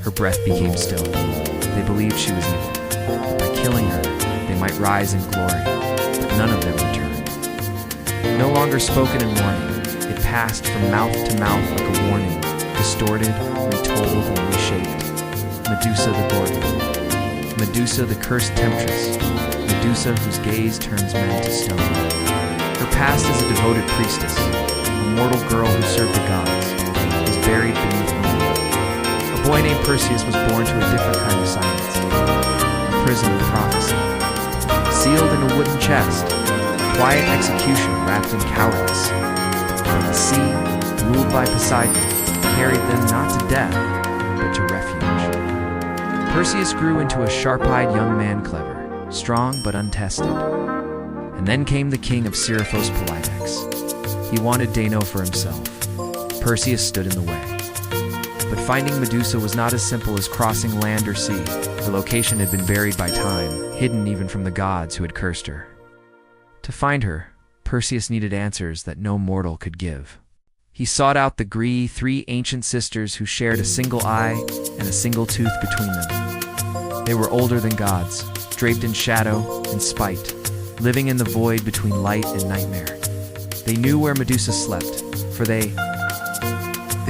Her breath became still. They believed she was evil. But by killing her, they might rise in glory. But none of them returned. No longer spoken in warning, it passed from mouth to mouth like a warning, distorted, retold, and reshaped. Medusa the Gorgon. Medusa the cursed temptress. Medusa whose gaze turns men to stone. Her past as a devoted priestess, a mortal girl who served the gods, was buried beneath me. A boy named Perseus was born to a different kind of silence, a prison of prophecy. Sealed in a wooden chest, quiet execution wrapped in cowardice. And the sea, ruled by Poseidon, carried them not to death, but to refuge. Perseus grew into a sharp-eyed young man, clever, strong but untested. And then came the king of Seriphos Polydex. He wanted Dano for himself. Perseus stood in the way. But finding Medusa was not as simple as crossing land or sea. Her location had been buried by time, hidden even from the gods who had cursed her. To find her, Perseus needed answers that no mortal could give. He sought out the three ancient sisters who shared a single eye and a single tooth between them. They were older than gods, draped in shadow and spite, living in the void between light and nightmare. They knew where Medusa slept, for the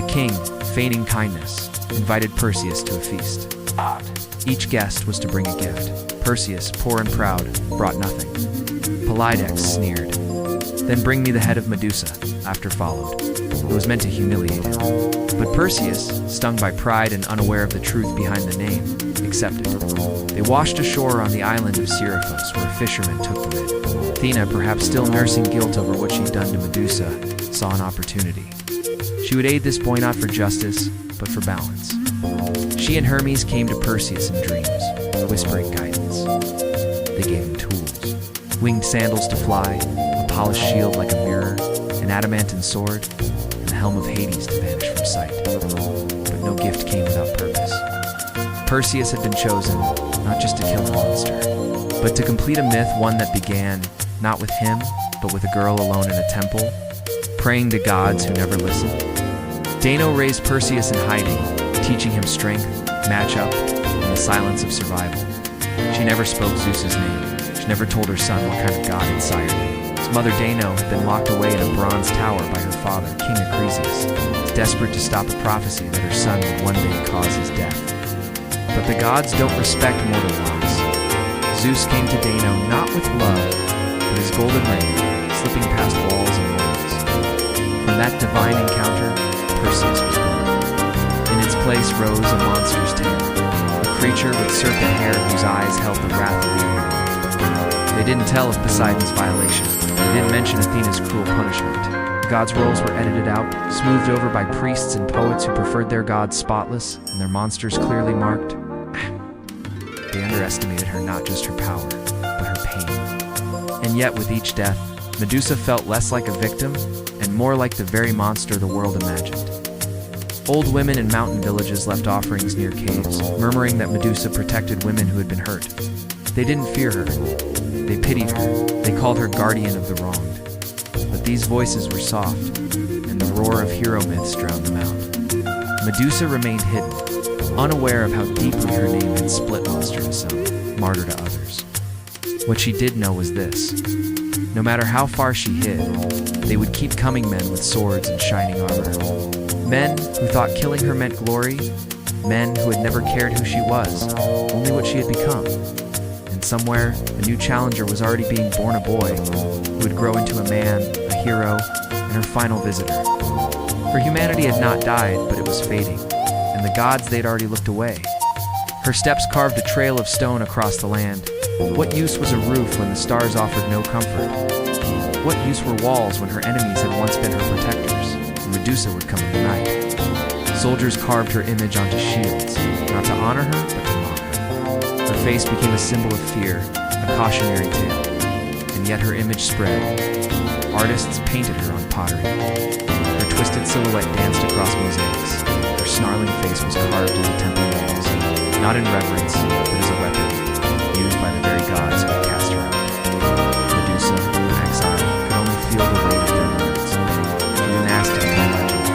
king, feigning kindness, invited Perseus to a feast. Each guest was to bring a gift. Perseus, poor and proud, brought nothing. Polydex sneered. Then bring me the head of Medusa, after followed. It was meant to humiliate him. But Perseus, stung by pride and unaware of the truth behind the name, accepted. They washed ashore on the island of Seriphos, where fishermen took them in. Athena, perhaps still nursing guilt over what she'd done to Medusa, saw an opportunity. She would aid this boy not for justice, but for balance. She and Hermes came to Perseus in dreams, whispering guidance. They gave him tools. Winged sandals to fly, a polished shield like a mirror, an adamantine sword, and the helm of Hades to vanish from sight. But no gift came without purpose. Perseus had been chosen, not just to kill a monster, but to complete a myth, one that began, not with him, but with a girl alone in a temple, praying to gods who never listened. Dano raised Perseus in hiding, teaching him strength, match-up, and the silence of survival. She never spoke Zeus's name. She never told her son what kind of god had sired him. His mother Dano had been locked away in a bronze tower by her father, King Acrisius, desperate to stop a prophecy that her son would one day cause his death. But the gods don't respect mortal laws. Zeus came to Dano not with love, but his golden ring, slipping past walls and worlds. From that divine encounter, Perseus was born. In its place rose a monster's tail, a creature with serpent hair whose eyes held the wrath of the underworld. They didn't tell of Poseidon's violation. They didn't mention Athena's cruel punishment. The gods' roles were edited out, smoothed over by priests and poets who preferred their gods spotless and their monsters clearly marked. They underestimated her, not just her power, but her pain. And yet, with each death, Medusa felt less like a victim and more like the very monster the world imagined. Old women in mountain villages left offerings near caves, murmuring that Medusa protected women who had been hurt. They didn't fear her. They pitied her. They called her guardian of the wronged. But these voices were soft, and the roar of hero myths drowned them out. Medusa remained hidden, unaware of how deeply her name had split monster to some, martyr to others. What she did know was this. No matter how far she hid, they would keep coming, men with swords and shining armor. Men who thought killing her meant glory, men who had never cared who she was, only what she had become. And somewhere, a new challenger was already being born, a boy who would grow into a man, a hero, and her final visitor. Her humanity had not died, but it was fading, and the gods, they'd already looked away. Her steps carved a trail of stone across the land. What use was a roof when the stars offered no comfort? What use were walls when her enemies had once been her protectors? And Medusa would come in the night. Soldiers carved her image onto shields, not to honor her, but to mock her. Her face became a symbol of fear, a cautionary tale. And yet her image spread. Artists painted her on pottery. Her twisted silhouette danced across mosaics. Her snarling face was carved into temple walls, not in reverence, but as a weapon, used by the very gods who had cast her out. Medusa, in exile, could only feel the weight of their words. She didn't ask to be imagined.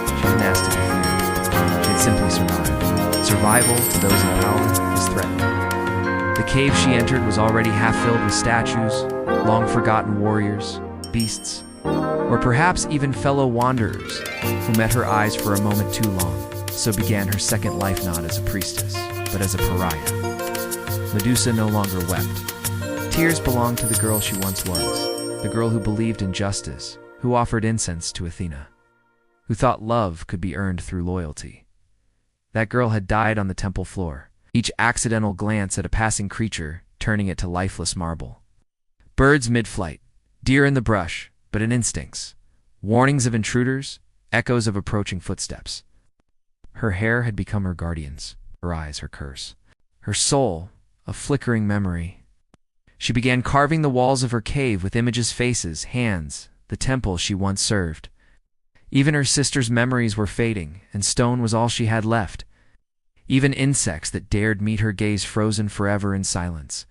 She didn't ask to be feared. She had simply survived. Survival, to those in power, is threatening. The cave she entered was already half filled with statues, long-forgotten warriors, beasts, or perhaps even fellow wanderers who met her eyes for a moment too long. So began her second life, not as a priestess, but as a pariah. Medusa no longer wept. Tears belonged to the girl she once was, the girl who believed in justice, who offered incense to Athena, who thought love could be earned through loyalty. That girl had died on the temple floor, each accidental glance at a passing creature turning it to lifeless marble. Birds mid-flight, deer in the brush, but in instincts, warnings of intruders, echoes of approaching footsteps. Her hair had become her guardians, her eyes her curse, her soul a flickering memory. She began carving the walls of her cave with images, faces, hands, the temple she once served. Even her sister's memories were fading, and stone was all she had left. Even insects that dared meet her gaze frozen forever in silence.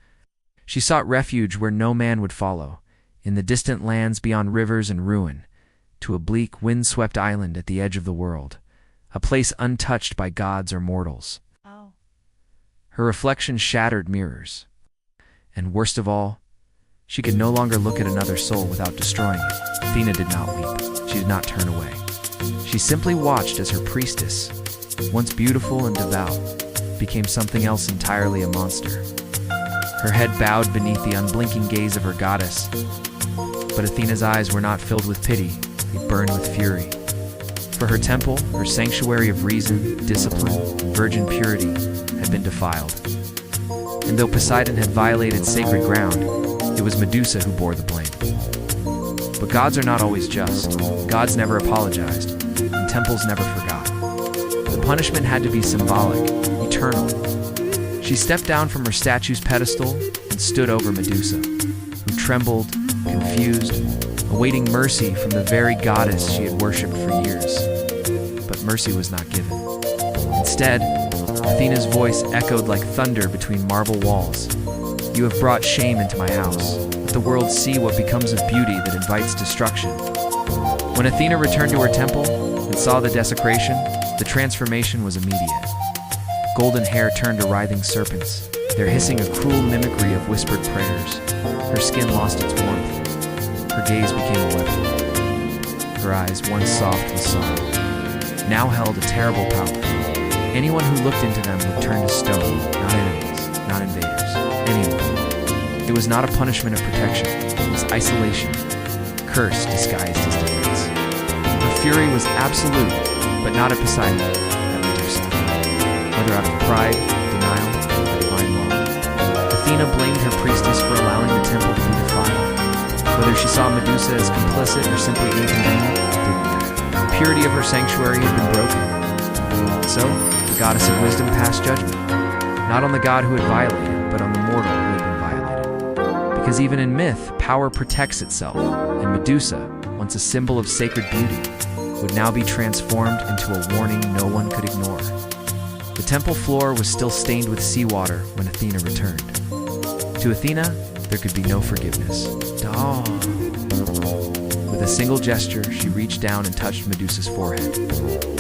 She sought refuge where no man would follow, in the distant lands beyond rivers and ruin, to a bleak, wind-swept island at the edge of the world, a place untouched by gods or mortals. Oh. Her reflection shattered mirrors. And worst of all, she could no longer look at another soul without destroying it. Athena did not weep. She did not turn away. She simply watched as her priestess, once beautiful and devout, became something else entirely, a monster. Her head bowed beneath the unblinking gaze of her goddess. But Athena's eyes were not filled with pity. They burned with fury. For her temple, her sanctuary of reason, discipline, and virgin purity, had been defiled. And though Poseidon had violated sacred ground, it was Medusa who bore the blame. But gods are not always just. Gods never apologized, and temples never forgot. The punishment had to be symbolic, eternal. She stepped down from her statue's pedestal and stood over Medusa, who trembled, confused, awaiting mercy from the very goddess she had worshipped for years. But mercy was not given. Instead, Athena's voice echoed like thunder between marble walls. "You have brought shame into my house. Let the world see what becomes of beauty that invites destruction." When Athena returned to her temple and saw the desecration, the transformation was immediate. Golden hair turned to writhing serpents, their hissing a cruel mimicry of whispered prayers. Her skin lost its warmth. Her gaze became a weapon. Her eyes, once soft with sorrow, now held a terrible power. Anyone who looked into them would turn to stone, not enemies, not invaders, anyone. It was not a punishment of protection, it was isolation, curse disguised as defense. Her fury was absolute, but not at Poseidon, at Medusa. Whether out of pride, denial, or divine law. Athena blamed her priestess for allowing the temple to be defiled. Whether she saw Medusa as complicit or simply inconvenient, didn't matter. The purity of her sanctuary had been broken. So, the goddess of wisdom passed judgment, not on the god who had violated, but on the mortal who had been violated. Because even in myth, power protects itself, and Medusa, once a symbol of sacred beauty, would now be transformed into a warning no one could ignore. The temple floor was still stained with seawater when Athena returned. To Athena, there could be no forgiveness. Duh. With a single gesture, she reached down and touched Medusa's forehead.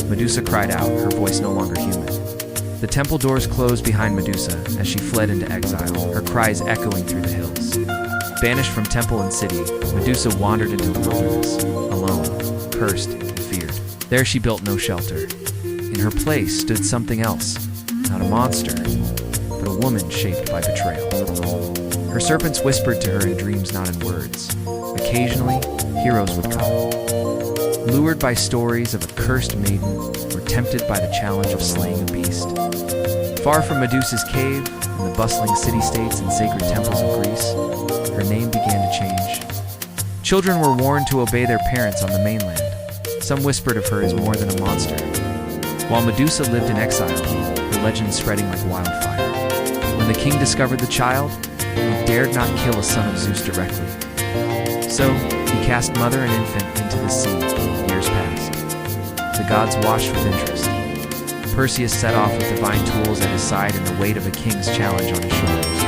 Medusa cried out, her voice no longer human. The temple doors closed behind Medusa as she fled into exile, her cries echoing through the hills. Banished from temple and city, Medusa wandered into the wilderness, alone, cursed and feared. There she built no shelter. In her place stood something else, not a monster, but a woman shaped by betrayal. Her serpents whispered to her in dreams, not in words. Occasionally, heroes would come, lured by stories of a cursed maiden or tempted by the challenge of slaying a beast. Far from Medusa's cave, in the bustling city-states and sacred temples of Greece, her name began to change. Children were warned to obey their parents on the mainland. Some whispered of her as more than a monster. While Medusa lived in exile, her legend spreading like wildfire. When the king discovered the child, he dared not kill a son of Zeus directly. So, he cast mother and infant into the sea. Years passed. The gods watched with interest. Perseus set off with divine tools at his side and the weight of a king's challenge on his shoulders.